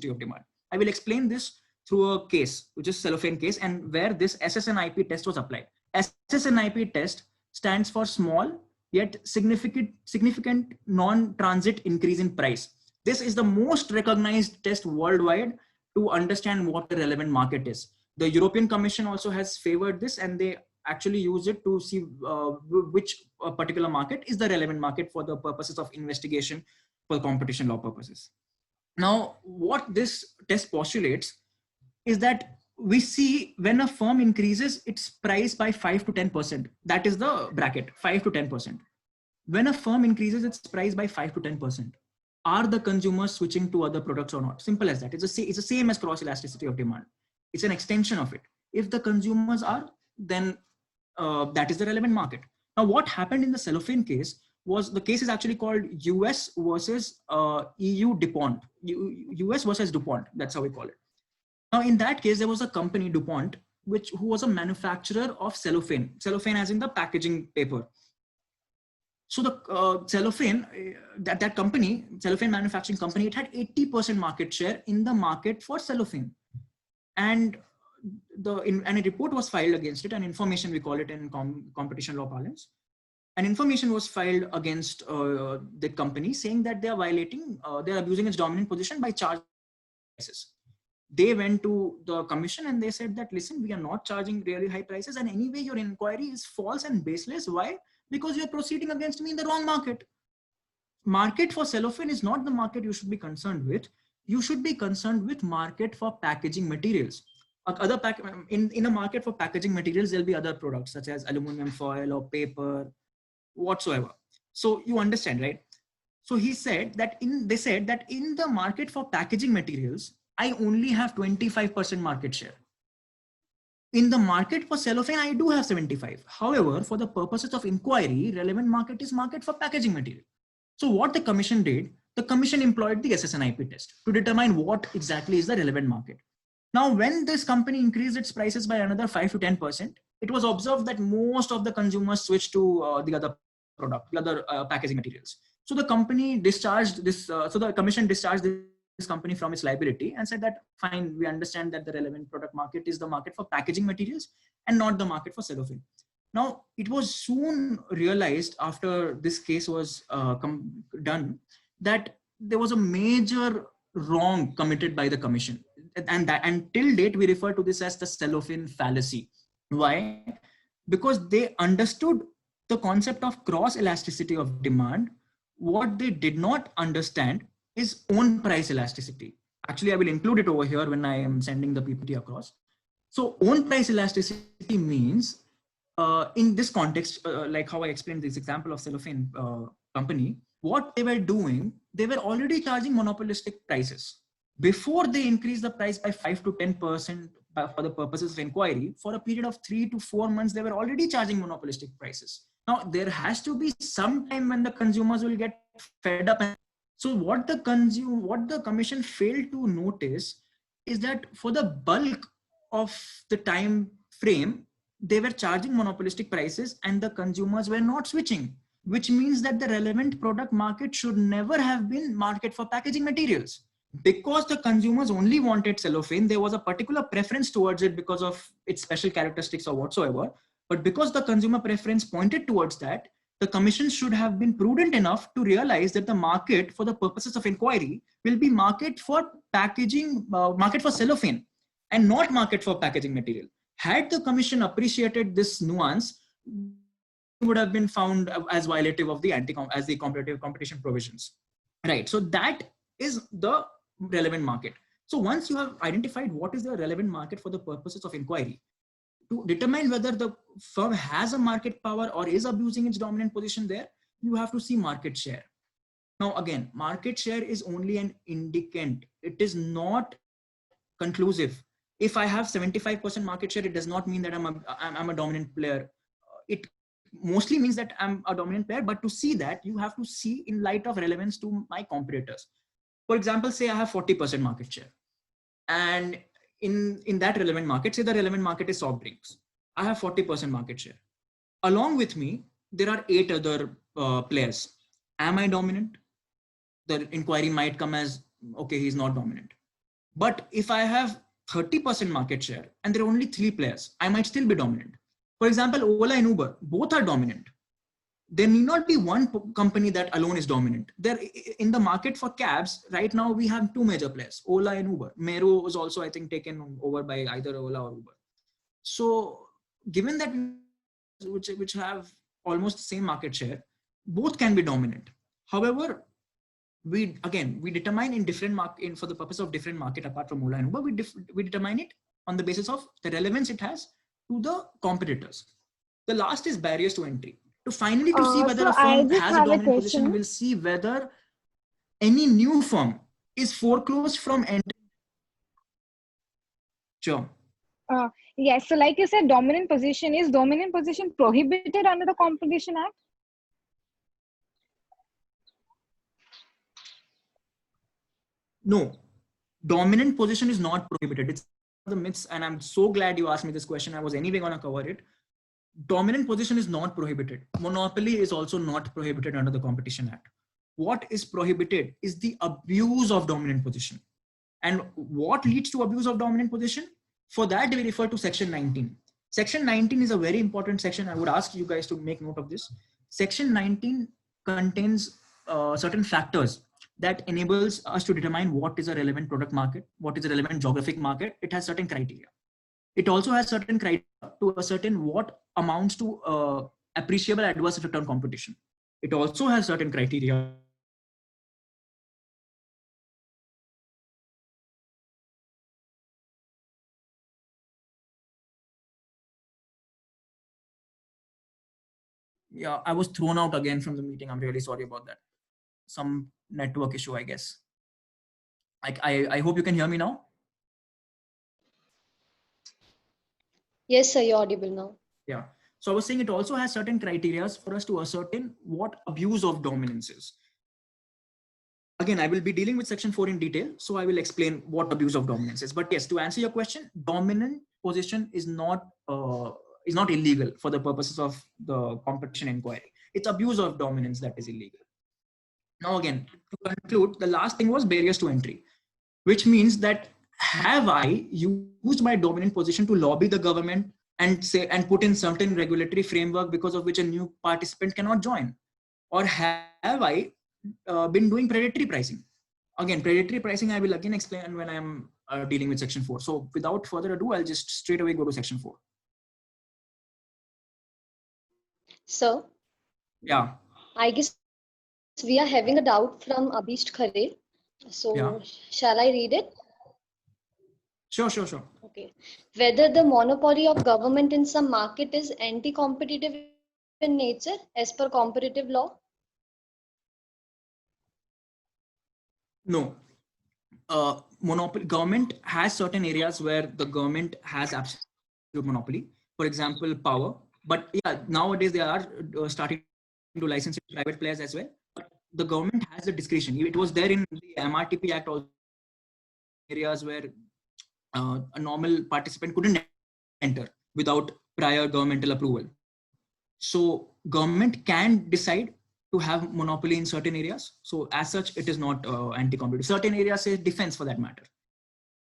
of demand. I will explain this through a case, which is cellophane case, and where this SSNIP test was applied. SSNIP test stands for small yet significant non-transit increase in price. This is the most recognized test worldwide to understand what the relevant market is. The European Commission also has favored this, and they actually use it to see which particular market is the relevant market for the purposes of investigation for competition law purposes. Now, what this test postulates is that we see when a firm increases its price by 5 to 10%, that is the bracket, 5 to 10%. When a firm increases its price by 5 to 10%, are the consumers switching to other products or not? Simple as that. It's the same as cross elasticity of demand. It's an extension of it. If the consumers are, then that is the relevant market. Now, what happened in the cellophane case was, the case is actually called US versus EU DuPont. US versus DuPont, that's how we call it. Now, in that case, there was a company, DuPont, who was a manufacturer of cellophane as in the packaging paper. So the cellophane, that company, cellophane manufacturing company, it had 80% market share in the market for cellophane. And a report was filed against it, and information, we call it in competition law parlance. An information was filed against the company saying that they are violating, they are abusing its dominant position by charging prices. They went to the commission and they said that, listen, we are not charging really high prices, and anyway, your inquiry is false and baseless. Why? Because you're proceeding against me in the wrong market. Market for cellophane is not the market you should be concerned with. You should be concerned with market for packaging materials. In a market for packaging materials, there'll be other products such as aluminum foil or paper, whatsoever. So you understand, right? So they said that in the market for packaging materials, I only have 25% market share. In the market for cellophane, I do have 75. However, for the purposes of inquiry, relevant market is market for packaging material. So what the commission did, the commission employed the SSNIP test to determine what exactly is the relevant market. Now, when this company increased its prices by another 5 to 10%, it was observed that most of the consumers switched to the other product, the other packaging materials. So the company discharged this, so the commission discharged this company from its liability and said that, fine, we understand that the relevant product market is the market for packaging materials and not the market for cellophane. Now, it was soon realized after this case was done that there was a major wrong committed by the commission. And till date, we refer to this as the cellophane fallacy. Why? Because they understood the concept of cross elasticity of demand. What they did not understand is own price elasticity. Actually, I will include it over here when I am sending the PPT across. So own price elasticity means, in this context, like how I explained this example of cellophane company, what they were doing, they were already charging monopolistic prices. Before they increased the price by 5 to 10% for the purposes of inquiry, for a period of 3 to 4 months, they were already charging monopolistic prices. Now, there has to be some time when the consumers will get fed up. So what the commission failed to notice is that for the bulk of the time frame, they were charging monopolistic prices and the consumers were not switching, which means that the relevant product market should never have been market for packaging materials. Because the consumers only wanted cellophane, there was a particular preference towards it because of its special characteristics or whatsoever. But because the consumer preference pointed towards that, the commission should have been prudent enough to realize that the market for the purposes of inquiry will be market for packaging, market for cellophane, and not market for packaging material. Had the commission appreciated this nuance, it would have been found as violative of the competitive competition provisions. Right. So that is the relevant market. So once you have identified what is the relevant market for the purposes of inquiry, to determine whether the firm has a market power or is abusing its dominant position there, you have to see market share. Now, again, market share is only an indicant. It is not conclusive. If I have 75% market share, it does not mean that I'm a dominant player. It mostly means that I'm a dominant player, but to see that, you have to see in light of relevance to my competitors. For example, say I have 40% market share. And in that relevant market, say the relevant market is soft drinks. I have 40% market share. Along with me, there are 8 other players. Am I dominant? The inquiry might come as, okay, he's not dominant. But if I have 30% market share and there are only 3 players, I might still be dominant. For example, Ola and Uber, both are dominant. There need not be one company that alone is dominant. There in the market for cabs, right now we have 2 major players, Ola and Uber. Meru was also, I think, taken over by either Ola or Uber. So given that which have almost the same market share, both can be dominant. However, we determine in different market for the purpose of different market apart from Ola and Uber, we determine it on the basis of the relevance it has to the competitors. The last is barriers to entry. To finally to see whether a firm has a dominant position, we'll see whether any new firm is foreclosed from entering. Sure. Yes. So like you said, dominant position prohibited under the Competition Act? No, dominant position is not prohibited. It's the myths, and I'm so glad you asked me this question. I was anyway going to cover it. Dominant position is not prohibited. Monopoly is also not prohibited under the Competition Act. What is prohibited is the abuse of dominant position. And what leads to abuse of dominant position? For that, we refer to Section 19. Section 19 is a very important section. I would ask you guys to make note of this. Section 19 contains certain factors that enables us to determine what is a relevant product market, what is a relevant geographic market. It has certain criteria. It also has certain criteria to ascertain what amounts to appreciable adverse effect on competition. It also has certain criteria. Yeah, I was thrown out again from the meeting. I'm really sorry about that. Some network issue, I guess. I hope you can hear me now. Yes, sir, you're audible now. Yeah. So I was saying it also has certain criteria for us to ascertain what abuse of dominance is. Again, I will be dealing with Section 4 in detail, so I will explain what abuse of dominance is. But yes, to answer your question, dominant position is not illegal for the purposes of the competition inquiry. It's abuse of dominance that is illegal. Now, again, to conclude, the last thing was barriers to entry, which means that have I used my dominant position to lobby the government and put in certain regulatory framework because of which a new participant cannot join? Or have I been doing predatory pricing? Again, predatory pricing, I will again explain when I'm dealing with Section 4. So without further ado, I'll just straight away go to Section 4. So, yeah, I guess we are having a doubt from Abhish Khare. So, yeah. Shall I read it? Sure. Okay. Whether the monopoly of government in some market is anti-competitive in nature as per competitive law? No. Monopoly government has certain areas where the government has absolute monopoly. For example, power. But yeah, nowadays they are starting to license private players as well. But the government has the discretion. It was there in the MRTP Act also, areas where a normal participant couldn't enter without prior governmental approval. So government can decide to have monopoly in certain areas. So as such, it is not anti-competitive. Certain areas, say defense for that matter,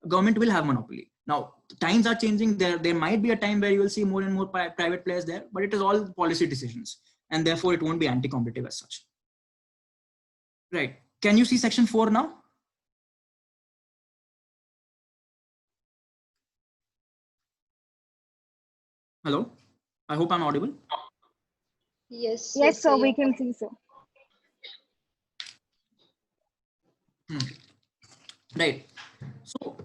government will have monopoly. Now, times are changing. There might be a time where you will see more and more private players there, but it is all policy decisions. And therefore, it won't be anti-competitive as such. Right. Can you see Section 4 now? Hello? I hope I'm audible. Yes, so we can see so. Right. So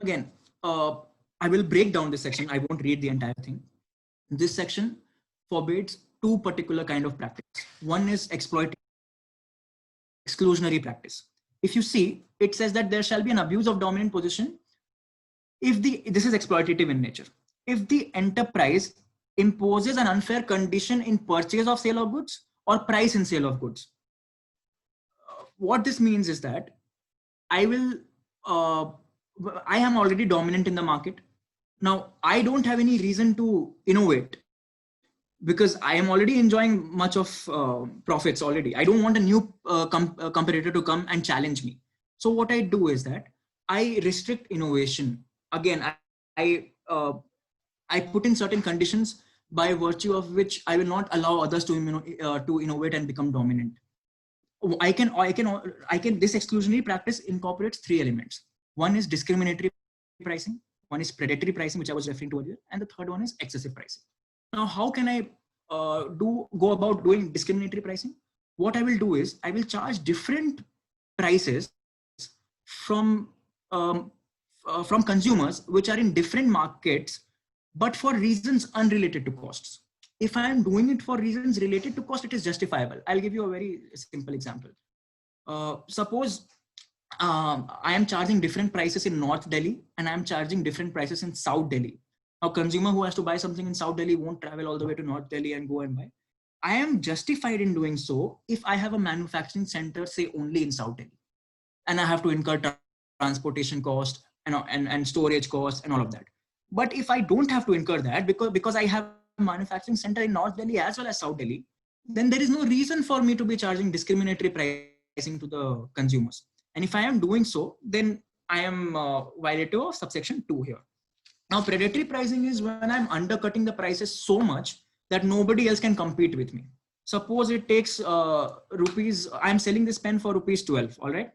again, I I will break down this section. I won't read the entire thing. This section forbids two particular kind of practice. One is exclusionary practice. If you see, it says that there shall be an abuse of dominant position if this is exploitative in nature. If the enterprise imposes an unfair condition in purchase of sale of goods or price in sale of goods. What this means is that I am already dominant in the market. Now, I don't have any reason to innovate because I am already enjoying much of profits already. I don't want a new competitor to come and challenge me. So what I do is that I restrict innovation. Again, I put in certain conditions by virtue of which I will not allow others to innovate and become dominant. This exclusionary practice incorporates three elements. One is discriminatory pricing, one is predatory pricing, which I was referring to earlier, and the third one is excessive pricing. Now, how can I go about doing discriminatory pricing? What I will do is I will charge different prices from consumers which are in different markets, but for reasons unrelated to costs. If I am doing it for reasons related to cost, it is justifiable. I'll give you a very simple example. Suppose I am charging different prices in North Delhi and I am charging different prices in South Delhi. A consumer who has to buy something in South Delhi won't travel all the way to North Delhi and go and buy. I am justified in doing so if I have a manufacturing center, say only in South Delhi, and I have to incur transportation cost and storage costs and all of that. But if I don't have to incur that because I have a manufacturing center in North Delhi as well as South Delhi, then there is no reason for me to be charging discriminatory pricing to the consumers. And if I am doing so, then I am violative of subsection 2 here. Now, predatory pricing is when I'm undercutting the prices so much that nobody else can compete with me. Suppose it takes rupees, I'm selling this pen for rupees 12, all right?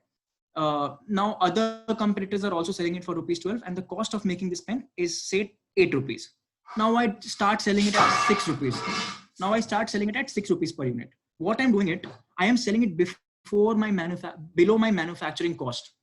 Now other competitors are also selling it for rupees 12 and the cost of making this pen is say 8 rupees. Now I start selling it at 6 rupees. Now I start selling it at 6 rupees per unit. What I'm doing I am selling it below my manufacturing cost.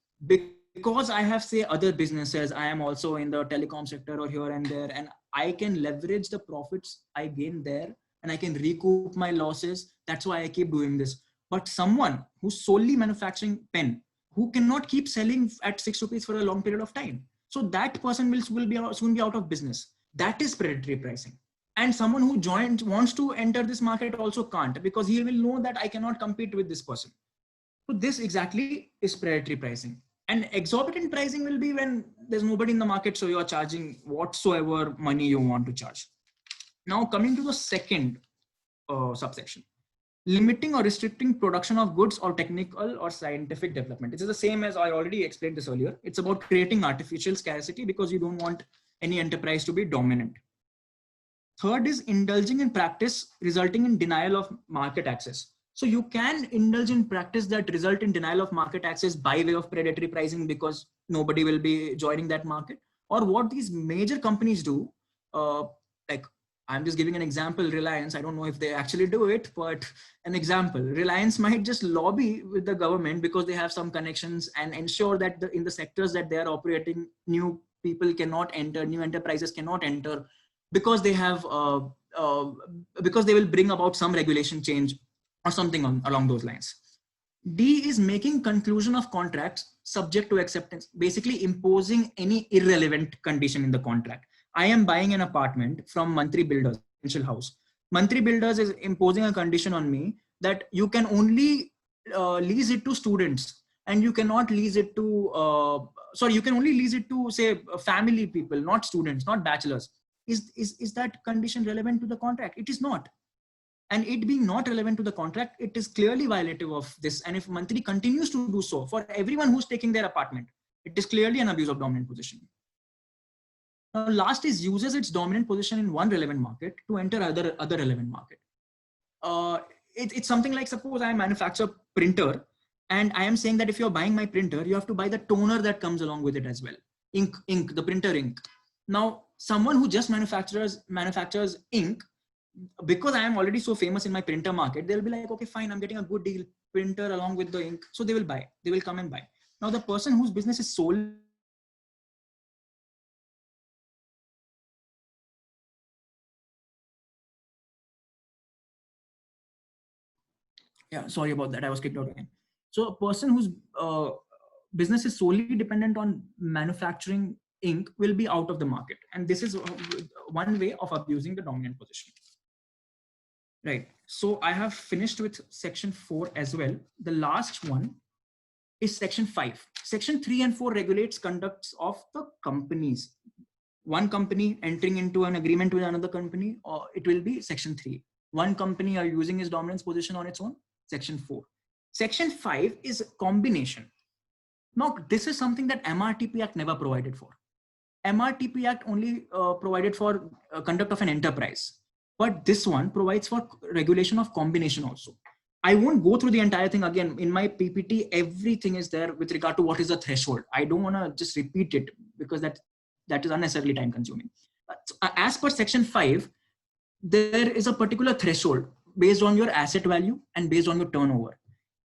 Because I have say other businesses, I am also in the telecom sector or here and there, and I can leverage the profits I gain there and I can recoup my losses. That's why I keep doing this. But someone who's solely manufacturing pen, who cannot keep selling at 6 rupees for a long period of time. So that person will soon be out of business. That is predatory pricing. And someone who wants to enter this market also can't, because he will know that I cannot compete with this person. So this exactly is predatory pricing. And exorbitant pricing will be when there's nobody in the market, so you are charging whatsoever money you want to charge. Now coming to the second subsection. Limiting or restricting production of goods or technical or scientific development. It is the same as I already explained this earlier. It's about creating artificial scarcity because you don't want any enterprise to be dominant. Third is indulging in practice resulting in denial of market access. So you can indulge in practice that result in denial of market access by way of predatory pricing because nobody will be joining that market. Or what these major companies do, like I'm just giving an example, Reliance, I don't know if they actually do it, but an example, Reliance might just lobby with the government because they have some connections and ensure that in the sectors that they are operating, new people cannot enter, new enterprises cannot enter because they have, because they will bring about some regulation change or something along those lines. D is making conclusion of contracts subject to acceptance, basically imposing any irrelevant condition in the contract. I am buying an apartment from Mantri Builders, residential house. Mantri Builders is imposing a condition on me that you can only lease it to students and you cannot lease it to, you can only lease it to say family people, not students, not bachelors. Is that condition relevant to the contract? It is not. And it being not relevant to the contract, it is clearly violative of this. And if Mantri continues to do so for everyone who's taking their apartment, it is clearly an abuse of dominant position. Now, last is uses its dominant position in one relevant market to enter other relevant market. It's something like, suppose I manufacture printer and I am saying that if you're buying my printer, you have to buy the toner that comes along with it as well. Ink, the printer ink. Now, someone who just manufactures ink, because I am already so famous in my printer market, they'll be like, okay, fine, I'm getting a good deal, printer along with the ink. So they will buy, they will come and buy. Now the person whose business is solely Yeah, sorry about that. I was kicked out again. So a person whose business is solely dependent on manufacturing ink will be out of the market. And this is one way of abusing the dominant position. Right. So I have finished with section 4 as well. The last one is section 5. Section 3 and 4 regulates conducts of the companies. One company entering into an agreement with another company, or it will be section 3. One company are using its dominance position on its own, section 4. Section 5 is combination. Now, this is something that MRTP Act never provided for. MRTP Act only provided for conduct of an enterprise. But this one provides for regulation of combination also. I won't go through the entire thing again. In my PPT, everything is there with regard to what is the threshold. I don't want to just repeat it because that is unnecessarily time consuming. As per section 5, there is a particular threshold based on your asset value and based on your turnover.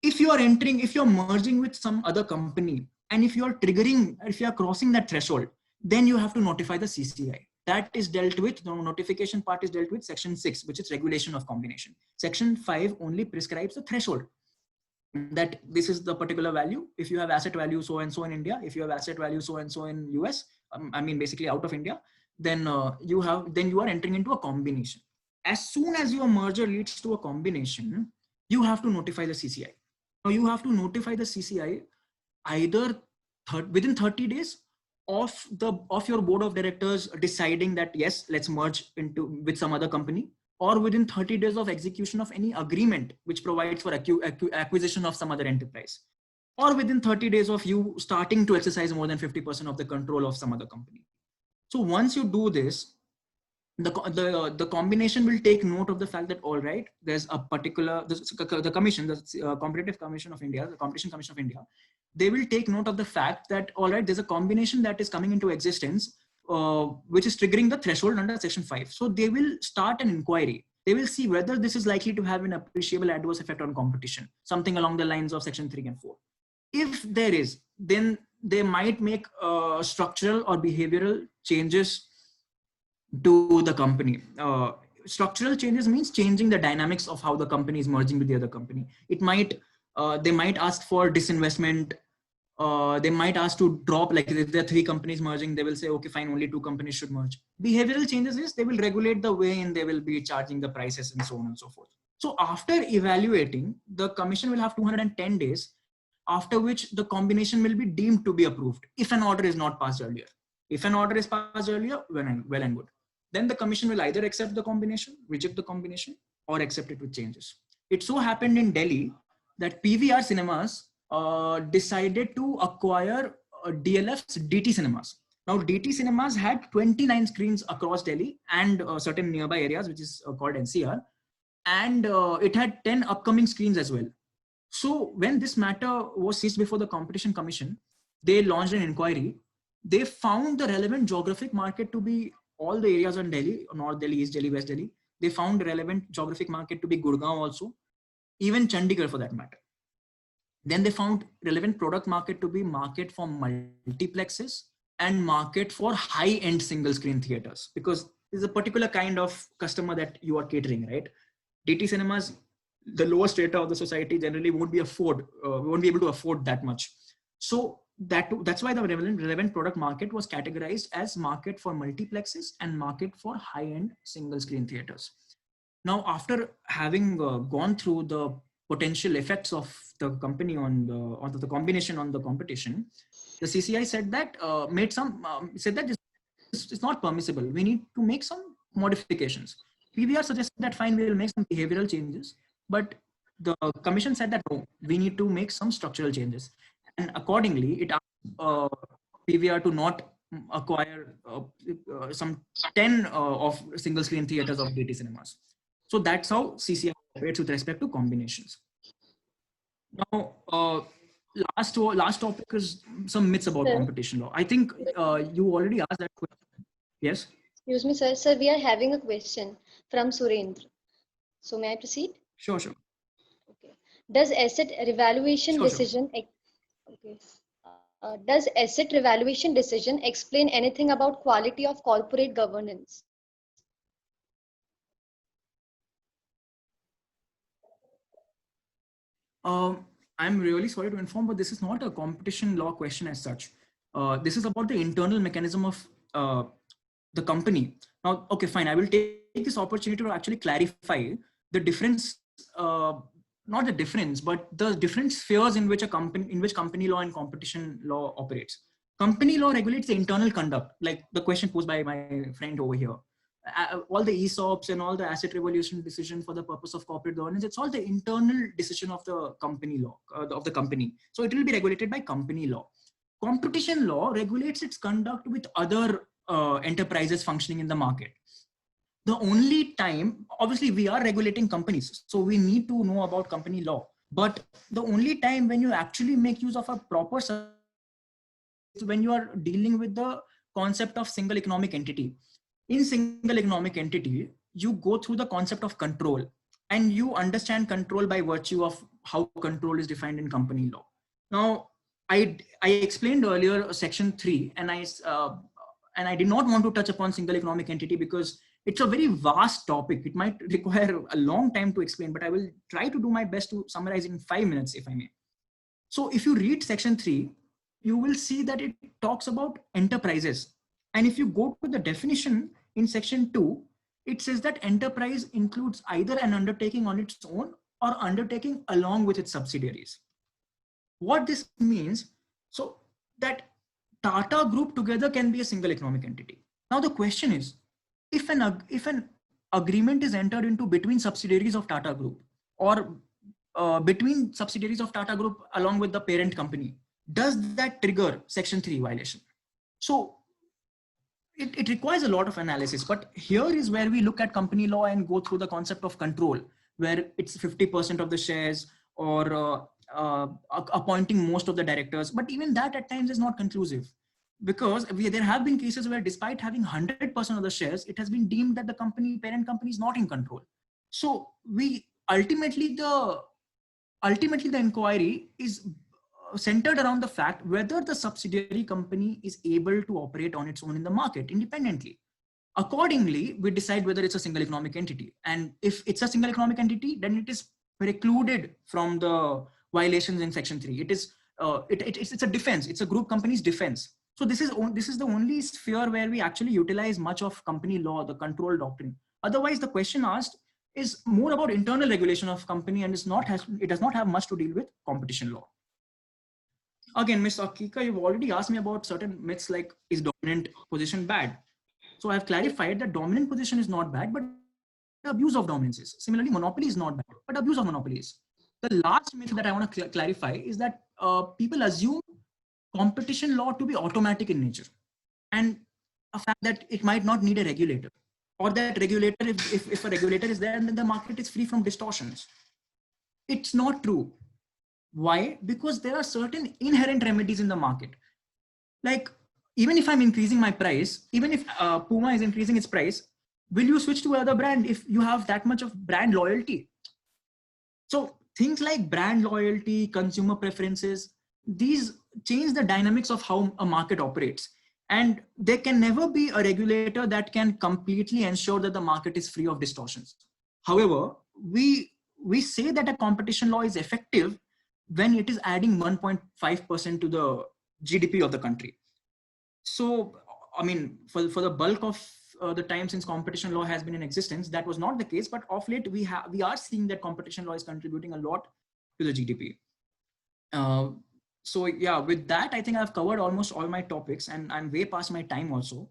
If you are entering, if you're merging with some other company, and if you are crossing that threshold, then you have to notify the CCI. That is dealt with, the notification part is dealt with section 6, which is regulation of combination. Section 5 only prescribes the threshold, that this is the particular value. If you have asset value so and so in India, if you have asset value so and so in US, I mean basically out of India, then you are entering into a combination. As soon as your merger leads to a combination, you have to notify the CCI. Now you have to notify the CCI either within 30 days of your board of directors deciding that yes, let's merge with some other company, or within 30 days of execution of any agreement which provides for acquisition of some other enterprise, or within 30 days of you starting to exercise more than 50% of the control of some other company. So once you do this, the combination will take note of the fact that, all right, there's a particular, the commission, the Competitive Commission of India, the Competition Commission of India, they will take note of the fact that, all right, there's a combination that is coming into existence, which is triggering the threshold under section 5. So they will start an inquiry. They will see whether this is likely to have an appreciable adverse effect on competition, something along the lines of section 3 and 4. If there is, then they might make structural or behavioral changes to the company. Structural changes means changing the dynamics of how the company is merging with the other company. It might, they might ask for disinvestment. They might ask to drop, like if there are 3 companies merging, they will say, okay, fine, only 2 companies should merge. Behavioral changes is they will regulate the way and they will be charging the prices and so on and so forth. So after evaluating, the commission will have 210 days, after which the combination will be deemed to be approved if an order is not passed earlier. If an order is passed earlier, well and good. Then the commission will either accept the combination, reject the combination, or accept it with changes. It so happened in Delhi that PVR Cinemas decided to acquire DLF's DT Cinemas. Now, DT Cinemas had 29 screens across Delhi and certain nearby areas, which is called NCR. And it had 10 upcoming screens as well. So when this matter was seized before the Competition Commission, they launched an inquiry. They found the relevant geographic market to be all the areas in Delhi, North Delhi, East Delhi, West Delhi. They found the relevant geographic market to be Gurgaon also, even Chandigarh for that matter. Then they found relevant product market to be market for multiplexes and market for high-end single screen theaters, because there's a particular kind of customer that you are catering, right? DT Cinemas, the lower strata of the society generally won't be able to afford that much. So that's why the relevant product market was categorized as market for multiplexes and market for high-end single screen theaters. Now, after having gone through the potential effects of the company on the combination on the competition, the CCI said that said that this is not permissible. We need to make some modifications. PVR suggested that fine, we will make some behavioral changes, but the commission said that no, we need to make some structural changes. And accordingly, it asked PVR to not acquire some 10 of single screen theaters of DT Cinemas. So that's how CCI operates with respect to combinations. Now, last topic is some myths about competition law. I think you already asked that question. Yes? Excuse me, sir. Sir, we are having a question from Surendra. So may I proceed? Sure. Okay. Does asset revaluation decision does asset revaluation decision explain anything about quality of corporate governance? I'm really sorry to inform, but this is not a competition law question as such. This is about the internal mechanism of the company. Now, okay, fine. I will take this opportunity to actually clarify the difference, not the difference, but the different spheres in which company law and competition law operates. Company law regulates the internal conduct, like the question posed by my friend over here. All the ESOPs and all the asset revolution decision for the purpose of corporate governance, it's all the internal decision of the company law, of the company. So it will be regulated by company law. Competition law regulates its conduct with other enterprises functioning in the market. The only time, obviously we are regulating companies, so we need to know about company law. But the only time when you actually make use of a proper service is when you are dealing with the concept of single economic entity. In single economic entity, you go through the concept of control, and you understand control by virtue of how control is defined in company law. Now, I explained earlier section 3, and I did not want to touch upon single economic entity because it's a very vast topic. It might require a long time to explain, but I will try to do my best to summarize in 5 minutes, if I may. So if you read section 3, you will see that it talks about enterprises. And if you go to the definition in section 2, it says that enterprise includes either an undertaking on its own or undertaking along with its subsidiaries. What this means, so that Tata Group together can be a single economic entity. Now the question is, if an agreement is entered into between subsidiaries of Tata Group or between subsidiaries of Tata Group along with the parent company, does that trigger section 3 violation? So it requires a lot of analysis, but here is where we look at company law and go through the concept of control, where it's 50% of the shares or appointing most of the directors. But even that at times is not conclusive, because there have been cases where despite having 100% of the shares, it has been deemed that the parent company is not in control. So we ultimately the inquiry is centered around the fact whether the subsidiary company is able to operate on its own in the market independently. Accordingly, we decide whether it's a single economic entity. And if it's a single economic entity, then it is precluded from the violations in section 3. It is it's a defense. It's a group company's defense. So this is the only sphere where we actually utilize much of company law, the control doctrine. Otherwise, the question asked is more about internal regulation of company, and it does not have much to deal with competition law. Again, Ms. Akika, you've already asked me about certain myths like, is dominant position bad? So I've clarified that dominant position is not bad, but abuse of dominance is. Similarly, monopoly is not bad, but abuse of monopoly is. The last myth that I want to clarify is that people assume competition law to be automatic in nature, and a fact that it might not need a regulator, or that regulator, if a regulator is there, then the market is free from distortions. It's not true. Why? Because there are certain inherent remedies in the market. Like, even if I'm increasing my price, even if Puma is increasing its price, will you switch to another brand if you have that much of brand loyalty? So things like brand loyalty, consumer preferences, these change the dynamics of how a market operates. And there can never be a regulator that can completely ensure that the market is free of distortions. However, we say that a competition law is effective when it is adding 1.5% to the GDP of the country. So, I mean, for the bulk of the time since competition law has been in existence, that was not the case. But of late, we are seeing that competition law is contributing a lot to the GDP. So yeah, with that, I think I've covered almost all my topics, and I'm way past my time also.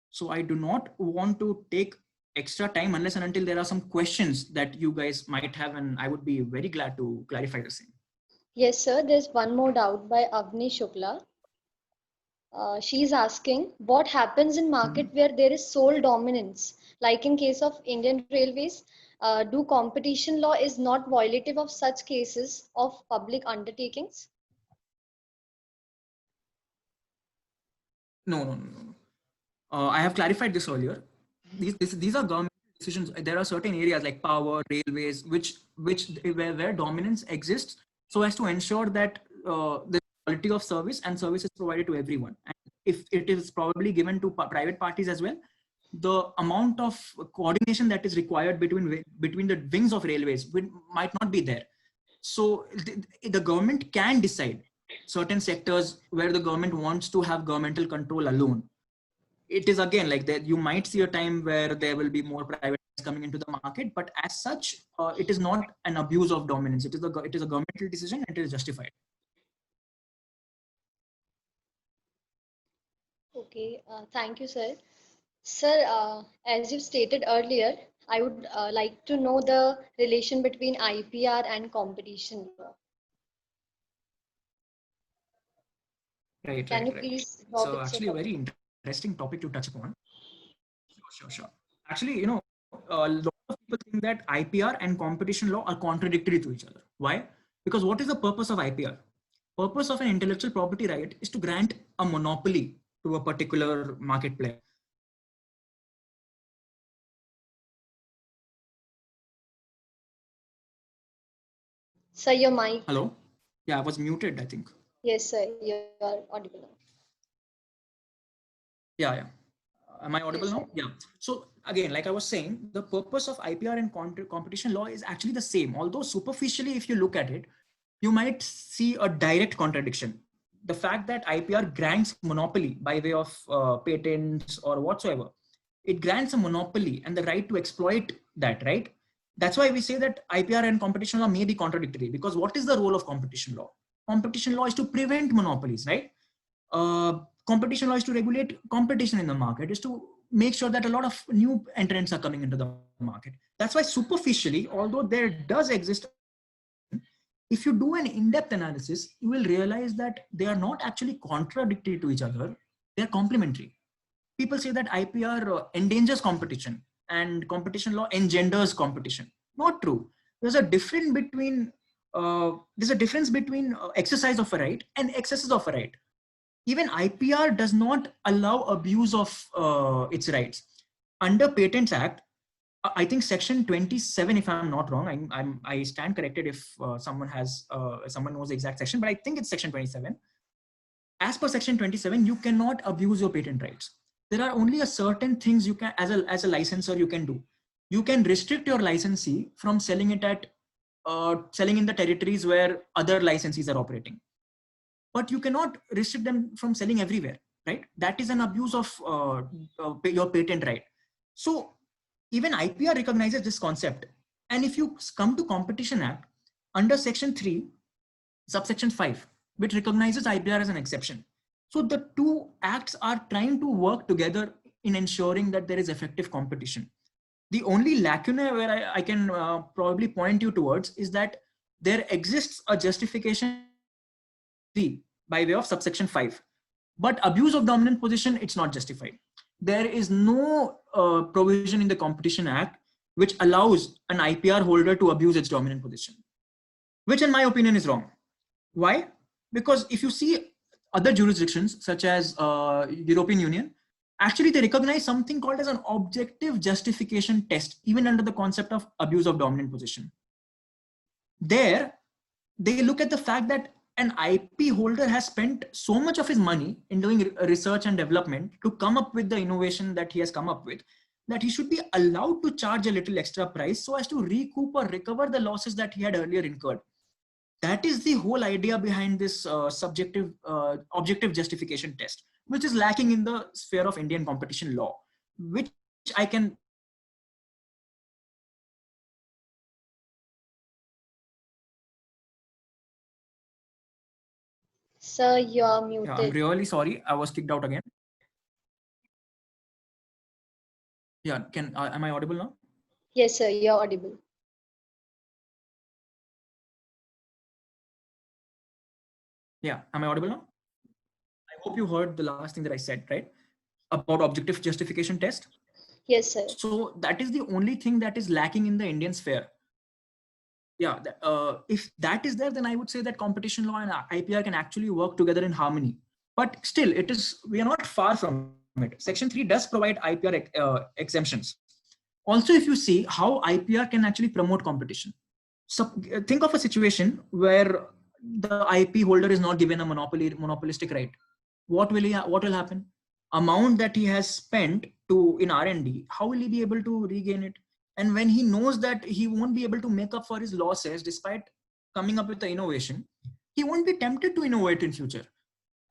So I do not want to take extra time unless and until there are some questions that you guys might have, and I would be very glad to clarify the same. Yes, sir. There's one more doubt by Avni Shukla. She's asking, what happens in market where there is sole dominance? Like in case of Indian Railways, do competition law is not violative of such cases of public undertakings? No. I have clarified this earlier. These are government decisions. There are certain areas like power, railways, where dominance exists, so as to ensure that the quality of service and service is provided to everyone. And if it is probably given to private parties as well, the amount of coordination that is required between the wings of railways might not be there. So the government can decide certain sectors where the government wants to have governmental control alone. It is again like that. You might see a time where there will be more private coming into the market, but as such, it is not an abuse of dominance. It is a governmental decision and it is justified. Okay, thank you, sir. Sir, as you stated earlier, I would like to know the relation between IPR and competition law. Right, Can you right, right. please It's drop it so actually a very interesting topic to touch upon. Sure. Actually, a lot of people think that IPR and competition law are contradictory to each other. Why? Because what is the purpose of IPR? Purpose of an intellectual property right is to grant a monopoly to a particular market player. Sir, your mic. Hello? Yeah, I was muted, I think. Yes, sir, you are audible now. Yeah. Am I audible Yes, now? Yeah. So again, like I was saying, the purpose of IPR and competition law is actually the same. Although superficially, if you look at it, you might see a direct contradiction. The fact that IPR grants monopoly by way of patents or whatsoever, it grants a monopoly and the right to exploit that, right? That's why we say that IPR and competition law may be contradictory, because what is the role of competition law? Competition law is to prevent monopolies, right? Competition law is to regulate competition in the market, is to make sure that a lot of new entrants are coming into the market. That's why superficially, although there does exist, if you do an in-depth analysis, you will realize that they are not actually contradictory to each other. They're complementary. People say that IPR endangers competition and competition law engenders competition. Not true. There's a difference between exercise of a right and excesses of a right. Even IPR does not allow abuse of its rights. Under Patents Act, I think section 27, if I'm not wrong, I stand corrected if someone knows the exact section, but I think it's section 27. As per section 27, you cannot abuse your patent rights. There are only a certain things you can, as a licensor, you can do. You can restrict your licensee from selling it selling in the territories where other licensees are operating. But you cannot restrict them from selling everywhere, right? That is an abuse of your patent right. So even IPR recognizes this concept. And if you come to Competition Act, under section 3, subsection 5, which recognizes IPR as an exception. So the two acts are trying to work together in ensuring that there is effective competition. The only lacuna where I can probably point you towards is that there exists a justification by way of subsection 5. But abuse of dominant position, it's not justified. There is no provision in the Competition Act which allows an IPR holder to abuse its dominant position, which in my opinion is wrong. Why? Because if you see other jurisdictions such as European Union, actually they recognize something called as an objective justification test, even under the concept of abuse of dominant position. There, they look at the fact that an IP holder has spent so much of his money in doing research and development to come up with the innovation that he has come up with, that he should be allowed to charge a little extra price so as to recoup or recover the losses that he had earlier incurred. That is the whole idea behind this objective justification test, which is lacking in the sphere of Indian competition law, which I can. Sir, you are muted. Yeah, I'm really sorry. I was kicked out again. Yeah, am I audible now? Yes, sir, you are audible. Yeah, am I audible now? I hope you heard the last thing that I said, right? About objective justification test. Yes, sir. So that is the only thing that is lacking in the Indian sphere. Yeah, if that is there, then I would say that competition law and IPR can actually work together in harmony. But still, we are not far from it. Section 3 does provide IPR exemptions. Also, if you see how IPR can actually promote competition. So think of a situation where the IP holder is not given a monopolistic right. What will happen? Amount that he has spent in R&D, how will he be able to regain it? And when he knows that he won't be able to make up for his losses despite coming up with the innovation, he won't be tempted to innovate in future.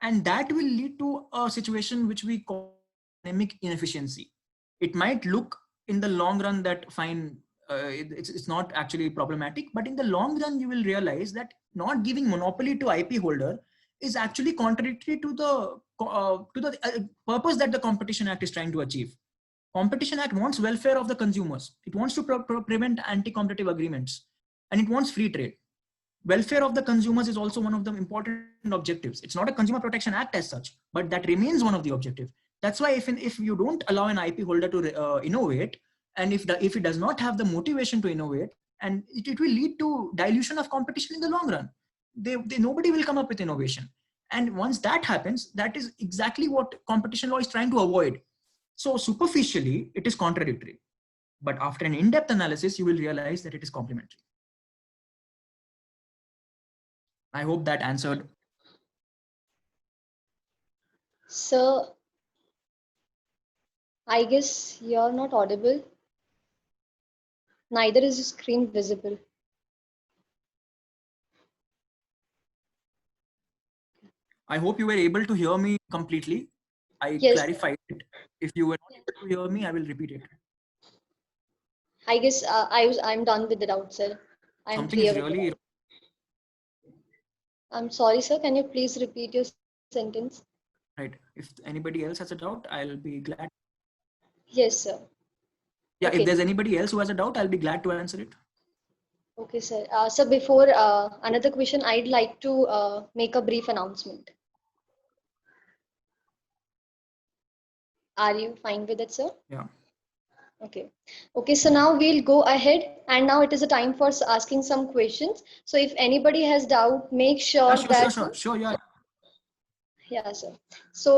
And that will lead to a situation which we call dynamic inefficiency. It might look in the long run that fine, it's not actually problematic, but in the long run, you will realize that not giving monopoly to IP holder is actually contradictory to the purpose that the Competition Act is trying to achieve. Competition Act wants welfare of the consumers. It wants to prevent anti-competitive agreements, and it wants free trade. Welfare of the consumers is also one of the important objectives. It's not a Consumer Protection Act as such, but that remains one of the objectives. That's why if you don't allow an IP holder to innovate, and if it does not have the motivation to innovate, and it will lead to dilution of competition in the long run. Nobody will come up with innovation. And once that happens, that is exactly what competition law is trying to avoid. So superficially, it is contradictory. But after an in-depth analysis, you will realize that it is complementary. I hope that answered. So, I guess you're not audible. Neither is your screen visible. I hope you were able to hear me completely. I Yes. clarified it. If you were not able to hear me, I will repeat it. I guess I'm done with the doubt, sir. I'm Something clear is with the really doubt. I'm sorry, sir. Can you please repeat your sentence? right. If anybody else has a doubt, I'll be glad. Yes, sir. Yeah, Okay. if there's anybody else who has a doubt, I'll be glad to answer it. Okay, sir. So before another question, I'd like to make a brief announcement. Are you fine with it, sir? Yeah. Okay. Okay, so now we'll go ahead, and now it is a time for asking some questions. So if anybody has doubt, make sure Yeah, that sure. Yeah. yeah, sir. So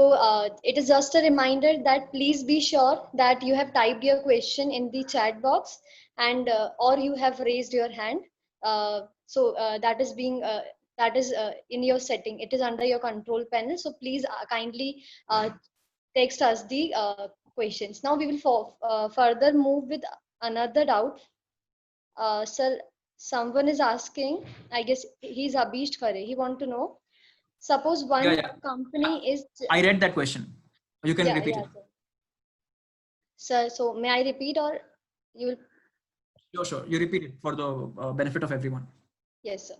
it is just a reminder that please be sure that you have typed your question in the chat box, and or you have raised your hand. That is being in your setting. It is under your control panel. So please kindly text us the questions. Now we will further move with another doubt. Sir, someone is asking. I guess he's Abhish Khare. He want to know. Suppose one Yeah. company is I read that question. You can repeat it. sir. So may I repeat, or you will? Sure. You repeat it for the benefit of everyone. Yes, sir.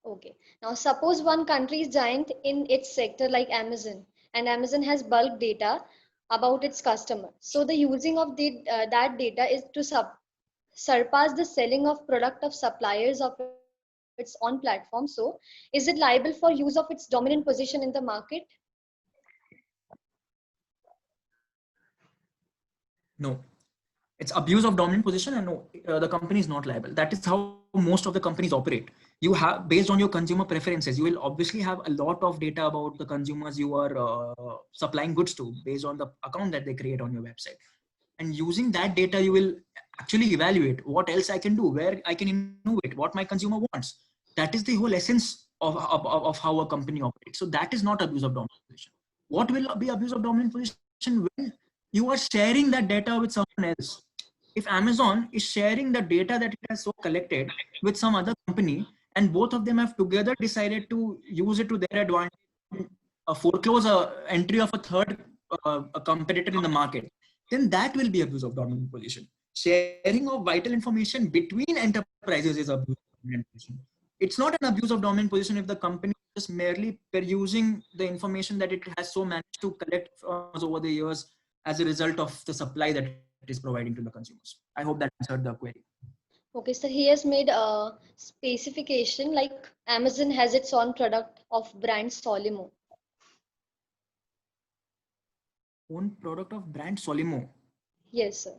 Okay. Now suppose one country is giant in its sector like Amazon, and Amazon has bulk data about its customer. So the using of that data is to surpass the selling of product of suppliers of its own platform. So is it liable for use of its dominant position in the market? No. It's abuse of dominant position, and no, the company is not liable. That is how most of the companies operate. You have, based on your consumer preferences, you will obviously have a lot of data about the consumers you are supplying goods to based on the account that they create on your website. And using that data, you will actually evaluate what else I can do, where I can innovate, what my consumer wants. That is the whole essence of how a company operates. So that is not abuse of dominant position. What will be abuse of dominant position? When you are sharing that data with someone else. If Amazon is sharing the data that it has so collected with some other company, and both of them have together decided to use it to their advantage, foreclose a entry of a third a competitor in the market, then that will be abuse of dominant position. Sharing of vital information between enterprises is abuse of dominant position. It's not an abuse of dominant position if the company is just merely perusing the information that it has so managed to collect from us over the years as a result of the supply that it is providing to the consumers. I hope that answered the query. Okay, so he has made a specification like Amazon has its own product of brand Solimo. Own product of brand Solimo. Yes, sir.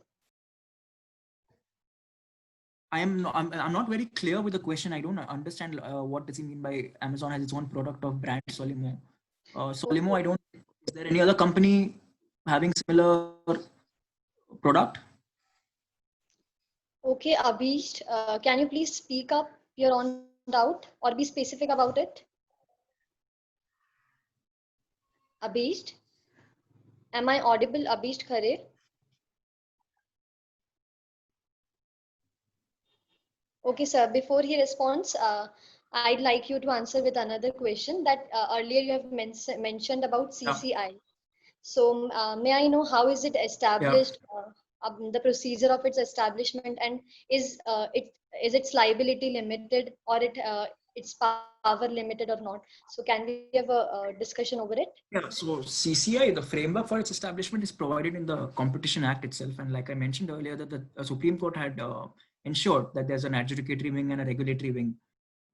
I'm not very clear with the question. I don't understand what does he mean by Amazon has its own product of brand Solimo. Solimo, is there any other company having similar product? Okay, Abhish, can you please speak up your own doubt or be specific about it? Abhish, am I audible, Abhish Khare? Okay, sir, before he responds, I'd like you to answer with another question that earlier you have mentioned about Yeah. CCI. So, may I know how is it Yeah. established, the procedure of its establishment, and is its liability limited, or its power limited or not? So, can we have a discussion over it? Yeah, so CCI, the framework for its establishment is provided in the Competition Act itself. And like I mentioned earlier, that the Supreme Court had ensured that there's an adjudicatory wing and a regulatory wing.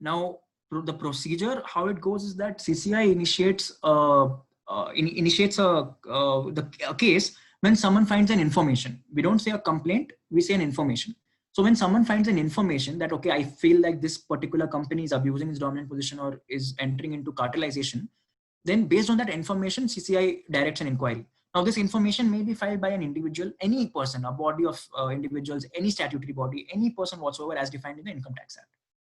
Now, the procedure, how it goes is that CCI initiates a case when someone finds an information. We don't say a complaint, we say an information. So when someone finds an information that, okay, I feel like this particular company is abusing its dominant position or is entering into cartelization, then based on that information, CCI directs an inquiry. Now, this information may be filed by an individual, any person, a body of individuals, any statutory body, any person whatsoever as defined in the Income Tax Act.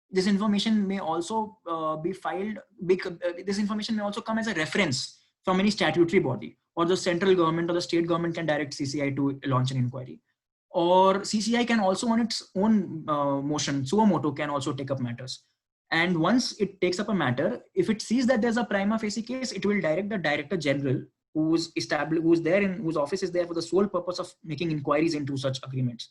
This information may also be filed, this information may also come as a reference from any statutory body, or the central government or the state government can direct CCI to launch an inquiry. Or CCI can also on its own motion, suo motu, can also take up matters. And once it takes up a matter, if it sees that there's a prima facie case, it will direct the Director General, whose office is there for the sole purpose of making inquiries into such agreements.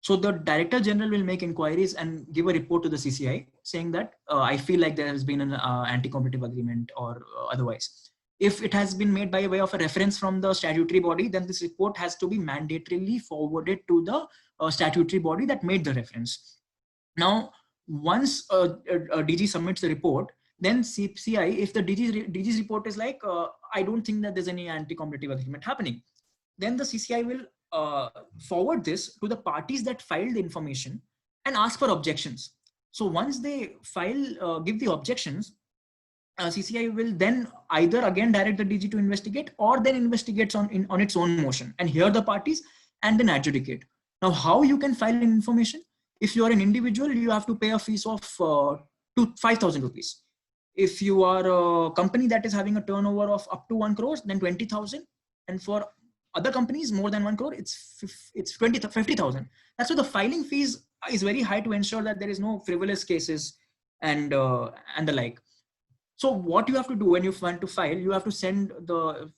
So the Director General will make inquiries and give a report to the CCI saying that I feel like there has been an anti-competitive agreement or otherwise. If it has been made by way of a reference from the statutory body, then this report has to be mandatorily forwarded to the statutory body that made the reference. Now, once a DG submits the report, then CCI, if the DG's report is like, I don't think that there's any anti-competitive agreement happening, then the CCI will forward this to the parties that filed the information and ask for objections. So once they give the objections, CCI will then either again direct the DG to investigate, or then investigates on its own motion and hear the parties and then adjudicate. Now, how you can file information? If you are an individual, you have to pay a fees of 5,000 rupees. If you are a company that is having a turnover of up to 1 crore, then 20,000. And for other companies more than 1 crore, it's 50,000. That's why the filing fees is very high to ensure that there is no frivolous cases and the like. So what you have to do when you want to file, you have to send the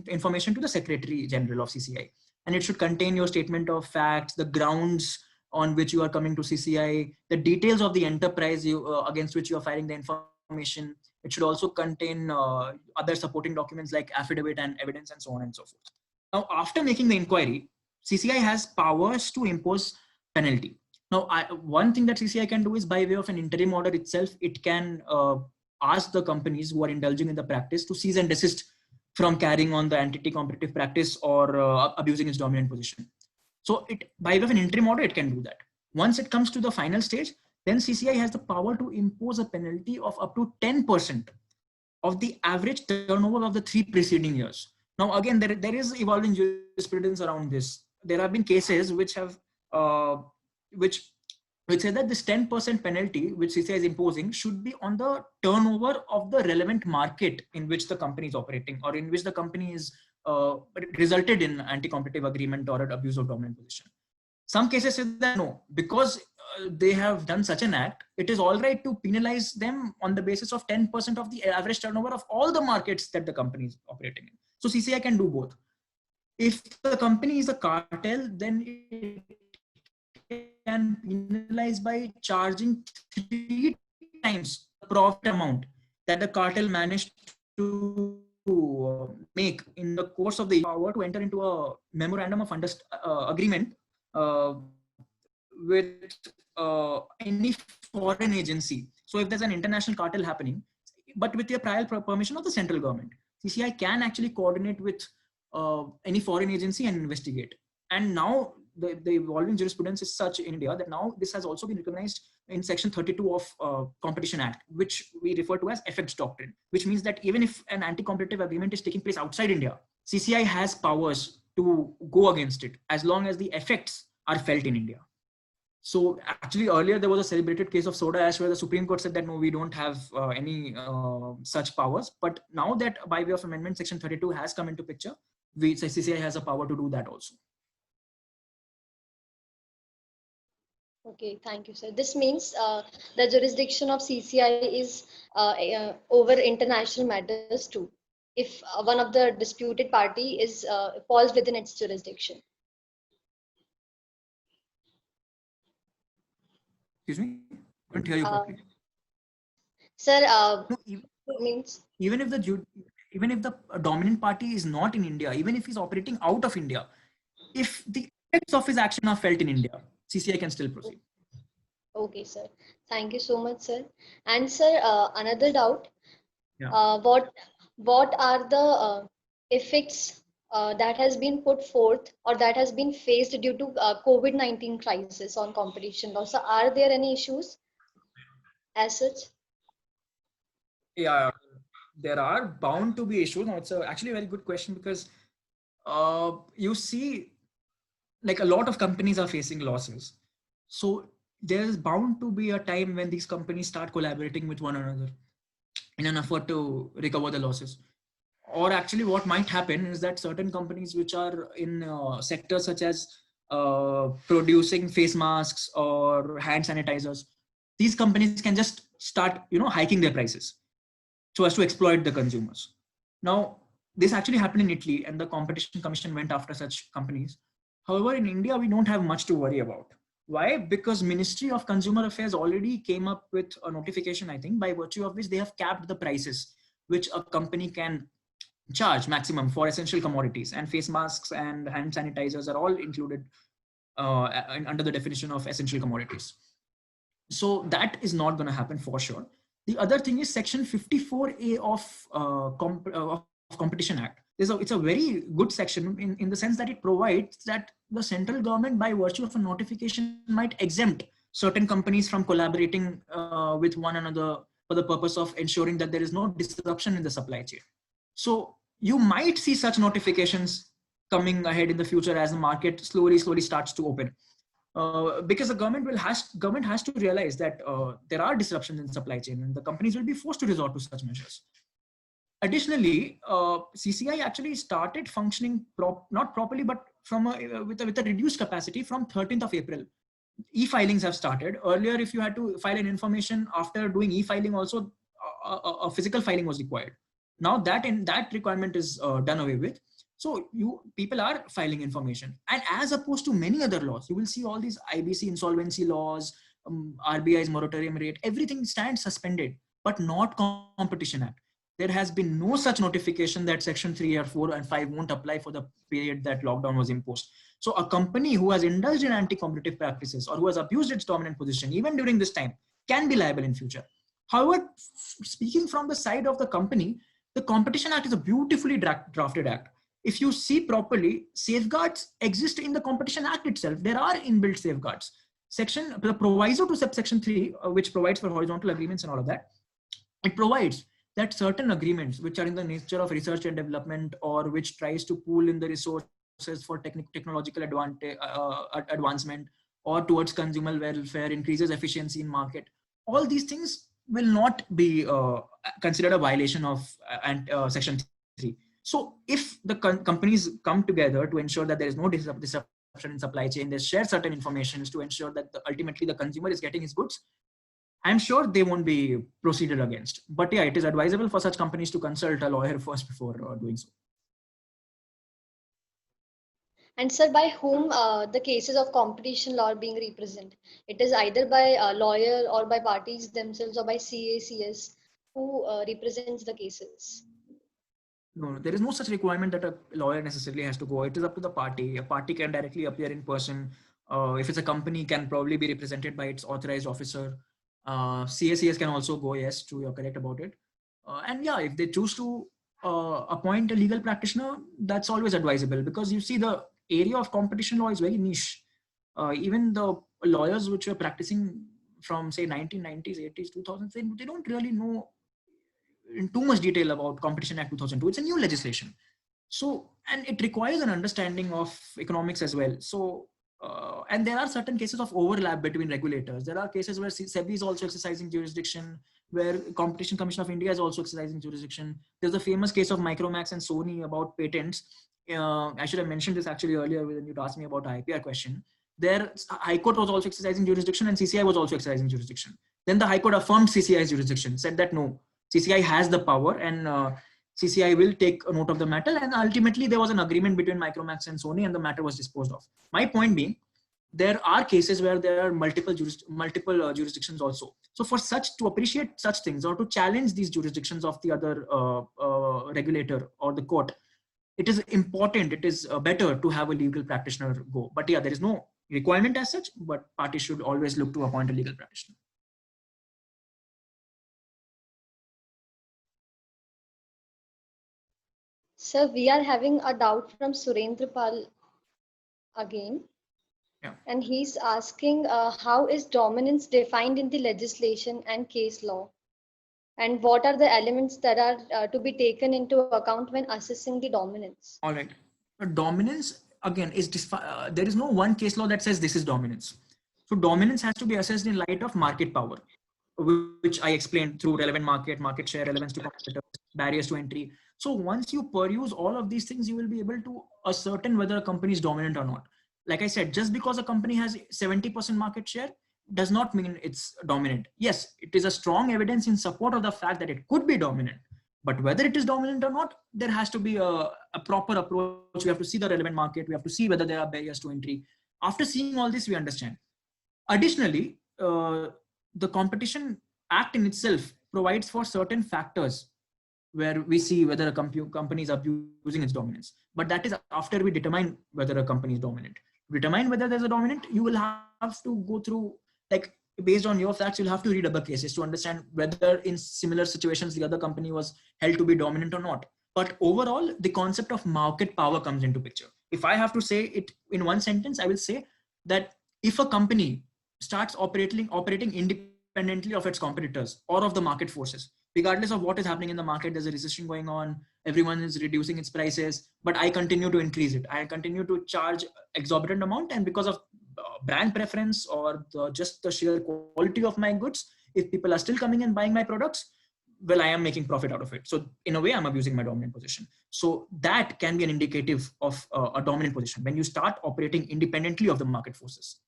information to the Secretary General of CCI, and it should contain your statement of facts, the grounds on which you are coming to CCI, the details of the enterprise against which you are filing the information. It should also contain other supporting documents like affidavit and evidence and so on and so forth. Now, after making the inquiry, CCI has powers to impose penalty. Now, one thing that CCI can do is by way of an interim order itself, it can ask the companies who are indulging in the practice to cease and desist from carrying on the anti-competitive practice or abusing its dominant position. So by way of an interim order, it can do that. Once it comes to the final stage, then CCI has the power to impose a penalty of up to 10% of the average turnover of the 3 preceding years. Now, again, there is evolving jurisprudence around this. There have been cases which have which say that this 10% penalty which CCI is imposing should be on the turnover of the relevant market in which the company is operating, or in which the company is resulted in anti-competitive agreement or an abuse of dominant position. Some cases say that no, because they have done such an act, it is all right to penalize them on the basis of 10% of the average turnover of all the markets that the company is operating in. So CCI can do both. If the company is a cartel, then it can penalize by charging 3 times the profit amount that the cartel managed to make in the course of the power to enter into a memorandum of agreement with any foreign agency. So if there's an international cartel happening, but with the prior permission of the central government, CCI can actually coordinate with any foreign agency and investigate. And now the evolving jurisprudence is such in India that now this has also been recognized in Section 32 of Competition Act, which we refer to as effects doctrine, which means that even if an anti-competitive agreement is taking place outside India, CCI has powers to go against it as long as the effects are felt in India. So actually earlier there was a celebrated case of soda ash where the Supreme Court said that no, we don't have any such powers. But now that by way of amendment, Section 32 has come into picture, CCI has a power to do that also. Okay, thank you, sir. This means the jurisdiction of CCI is over international matters too. If one of the disputed party is falls within its jurisdiction. Excuse me, couldn't hear you Uh, properly. Sir, No, means even if even if the dominant party is not in India, even if he's operating out of India, if the effects of his action are felt in India, CCI can still proceed. okay, sir. Thank you so much, sir. And sir, another doubt. Yeah. What are the effects that has been put forth or that has been faced due to COVID-19 crisis on competition law? So, are there any issues as such? Yeah, there are bound to be issues. Now, it's actually a very good question because you see, like a lot of companies are facing losses. So there's bound to be a time when these companies start collaborating with one another in an effort to recover the losses. Or actually, what might happen is that certain companies which are in sectors such as producing face masks or hand sanitizers, these companies can just start, hiking their prices so as to exploit the consumers. Now, this actually happened in Italy, and the Competition Commission went after such companies. However, in India, we don't have much to worry about. Why? Because Ministry of Consumer Affairs already came up with a notification, I think, by virtue of which they have capped the prices which a company can charge maximum for essential commodities, and face masks and hand sanitizers are all included under the definition of essential commodities. So that is not going to happen for sure. The other thing is Section 54A of Competition Act. It's a very good section in the sense that it provides that the central government, by virtue of a notification, might exempt certain companies from collaborating with one another for the purpose of ensuring that there is no disruption in the supply chain. So you might see such notifications coming ahead in the future as the market slowly starts to open. Because the government has to realize that there are disruptions in supply chain, and the companies will be forced to resort to such measures. Additionally, CCI actually started functioning not properly, but with a reduced capacity from 13th of April. E-filings have started. Earlier, if you had to file an information after doing e-filing, also a physical filing was required. Now that requirement is done away with. So people are filing information, and as opposed to many other laws, you will see all these IBC insolvency laws, RBI's moratorium rate, everything stands suspended, but not Competition Act. There has been no such notification that Section 3 or 4 and 5 won't apply for the period that lockdown was imposed. So a company who has indulged in anti-competitive practices or who has abused its dominant position, even during this time, can be liable in future. However, speaking from the side of the company, the Competition Act is a beautifully drafted act. If you see properly, safeguards exist in the Competition Act itself. There are inbuilt safeguards. The proviso to subsection 3, which provides for horizontal agreements and all of that, it provides that certain agreements which are in the nature of research and development, or which tries to pool in the resources for technological advancement, or towards consumer welfare, increases efficiency in market, all these things will not be considered a violation of Section 3. So if the companies come together to ensure that there is no disruption in supply chain, they share certain information to ensure that ultimately the consumer is getting his goods, I'm sure they won't be proceeded against. But yeah, it is advisable for such companies to consult a lawyer first before doing so. And sir, by whom the cases of competition law are being represented? It is either by a lawyer or by parties themselves or by CACS who represents the cases. No, there is no such requirement that a lawyer necessarily has to go. It is up to the party. A party can directly appear in person. If it's a company, can probably be represented by its authorized officer. CACS can also go. Yes, true, you're correct about it. And yeah, if they choose to appoint a legal practitioner, that's always advisable, because you see the area of competition law is very niche. Even the lawyers which were practicing from say 1990s, 80s, 2000s, they don't really know in too much detail about Competition Act 2002. It's a new legislation. So, and it requires an understanding of economics as well. So, and there are certain cases of overlap between regulators. There are cases where SEBI is also exercising jurisdiction, where Competition Commission of India is also exercising jurisdiction. There's a famous case of Micromax and Sony about patents. I should have mentioned this actually earlier when you asked me about the IPR question. their High Court was also exercising jurisdiction and CCI was also exercising jurisdiction. Then the High Court affirmed CCI's jurisdiction, said that no, CCI has the power and CCI will take a note of the matter. And ultimately there was an agreement between Micromax and Sony and the matter was disposed of. My point being, there are cases where there are multiple jurisdictions also. So for to appreciate such things or to challenge these jurisdictions of the other regulator or the court, it is important, it is better to have a legal practitioner go. But yeah, there is no requirement as such, but parties should always look to appoint a legal practitioner. Sir, we are having a doubt from Surendra Pal again. Yeah. And he's asking how is dominance defined in the legislation and case law? And what are the elements that are to be taken into account when assessing the dominance? All right. Dominance, again, is there is no one case law that says this is dominance. So dominance has to be assessed in light of market power, which I explained through relevant market share, relevance to competitors, barriers to entry. So once you peruse all of these things, you will be able to ascertain whether a company is dominant or not. Like I said, just because a company has 70% market share does not mean it's dominant. Yes, it is a strong evidence in support of the fact that it could be dominant. But whether it is dominant or not, there has to be a proper approach. We have to see the relevant market. We have to see whether there are barriers to entry. After seeing all this, we understand. Additionally, the Competition Act in itself provides for certain factors where we see whether a company is abusing its dominance. But that is after we determine whether a company is dominant. To determine whether there's a dominant, you will have to go through, like, based on your facts, you'll have to read other cases to understand whether in similar situations the other company was held to be dominant or not. But overall, the concept of market power comes into picture. If I have to say it in one sentence, I will say that if a company starts operating independently of its competitors or of the market forces, regardless of what is happening in the market, there's a recession going on, everyone is reducing its prices, but I continue to increase it. I continue to charge exorbitant amount, and because of brand preference or just the sheer quality of my goods, if people are still coming and buying my products, well, I am making profit out of it. So in a way, I'm abusing my dominant position. So that can be an indicative of a dominant position when you start operating independently of the market forces.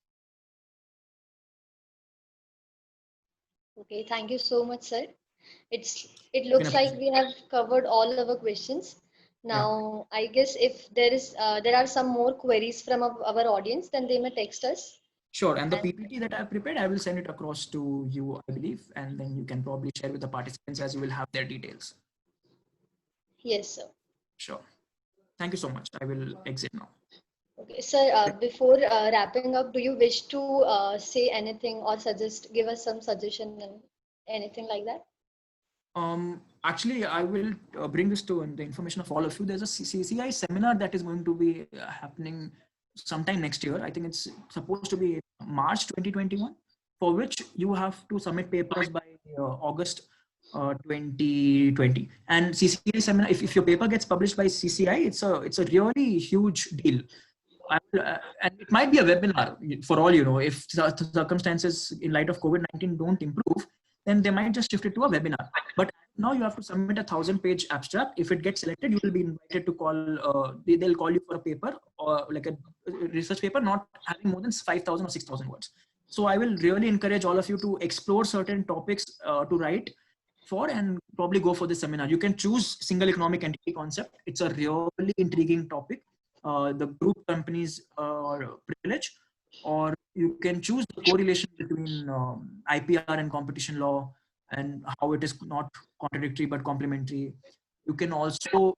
Okay, thank you so much, sir. It looks like we have covered all our questions. Now, I guess if there are some more queries from our audience, then they may text us. Sure, and the PPT that I've prepared, I will send it across to you, I believe, and then you can probably share with the participants as you will have their details. Yes, sir. Sure. Thank you so much. I will exit now. Okay, sir, before wrapping up, do you wish to say anything or give us some suggestion and anything like that? Actually, I will bring this to the information of all of you. There's a CCI seminar that is going to be happening sometime next year. I think it's supposed to be March 2021, for which you have to submit papers by August 2020. And CCI seminar, if your paper gets published by CCI, it's a really huge deal. And it might be a webinar for all you know. If circumstances in light of COVID-19 don't improve, then they might just shift it to a webinar. But now you have to submit a 1,000-page abstract. If it gets selected, you will be invited to call, they'll call you for a paper or like a research paper, not having more than 5,000 or 6,000 words. So I will really encourage all of you to explore certain topics to write for and probably go for this seminar. You can choose single economic entity concept. It's a really intriguing topic. The group companies privilege, or you can choose the correlation between IPR and competition law and how it is not contradictory but complementary. You can also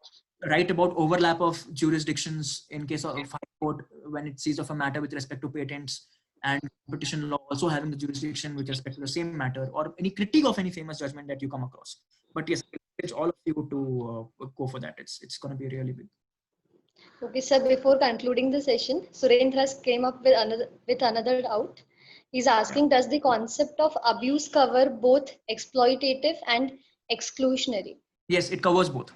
write about overlap of jurisdictions in case of High Court when it sees of a matter with respect to patents, and competition law also having the jurisdiction with respect to the same matter, or any critique of any famous judgment that you come across. But yes, I encourage all of you to go for that. It's going to be really big. Okay, sir, before concluding the session, Surendra has came up with another doubt. He's asking, does the concept of abuse cover both exploitative and exclusionary? Yes, it covers both.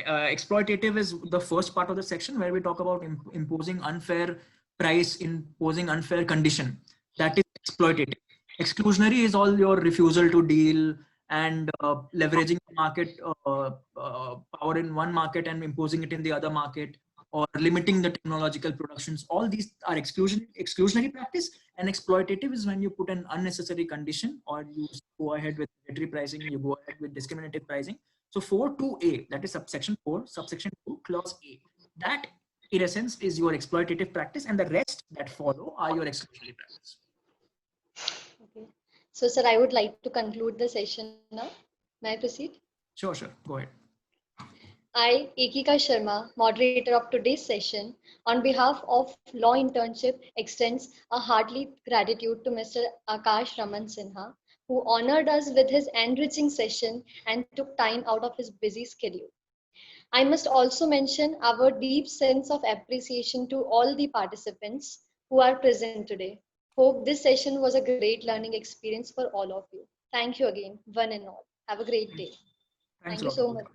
Exploitative is the first part of the section where we talk about imposing unfair price, imposing unfair condition. That is exploitative. Exclusionary is all your refusal to deal and leveraging the market power in one market and imposing it in the other market, or limiting the technological productions. All these are exclusionary practice, and exploitative is when you put an unnecessary condition or you go ahead with predatory pricing, you go ahead with discriminative pricing. So 4.2a, that is subsection 4, subsection 2, clause A. That in essence is your exploitative practice, and the rest that follow are your exclusionary practice. Okay. So, sir, I would like to conclude the session now. May I proceed? Sure, go ahead. I, Ekika Sharma, moderator of today's session, on behalf of Law Internship, extends a hearty gratitude to Mr. Akash Raman Sinha, who honored us with his enriching session and took time out of his busy schedule. I must also mention our deep sense of appreciation to all the participants who are present today. Hope this session was a great learning experience for all of you. Thank you again, one and all. Have a great day. Thanks Thank a you lot. so much.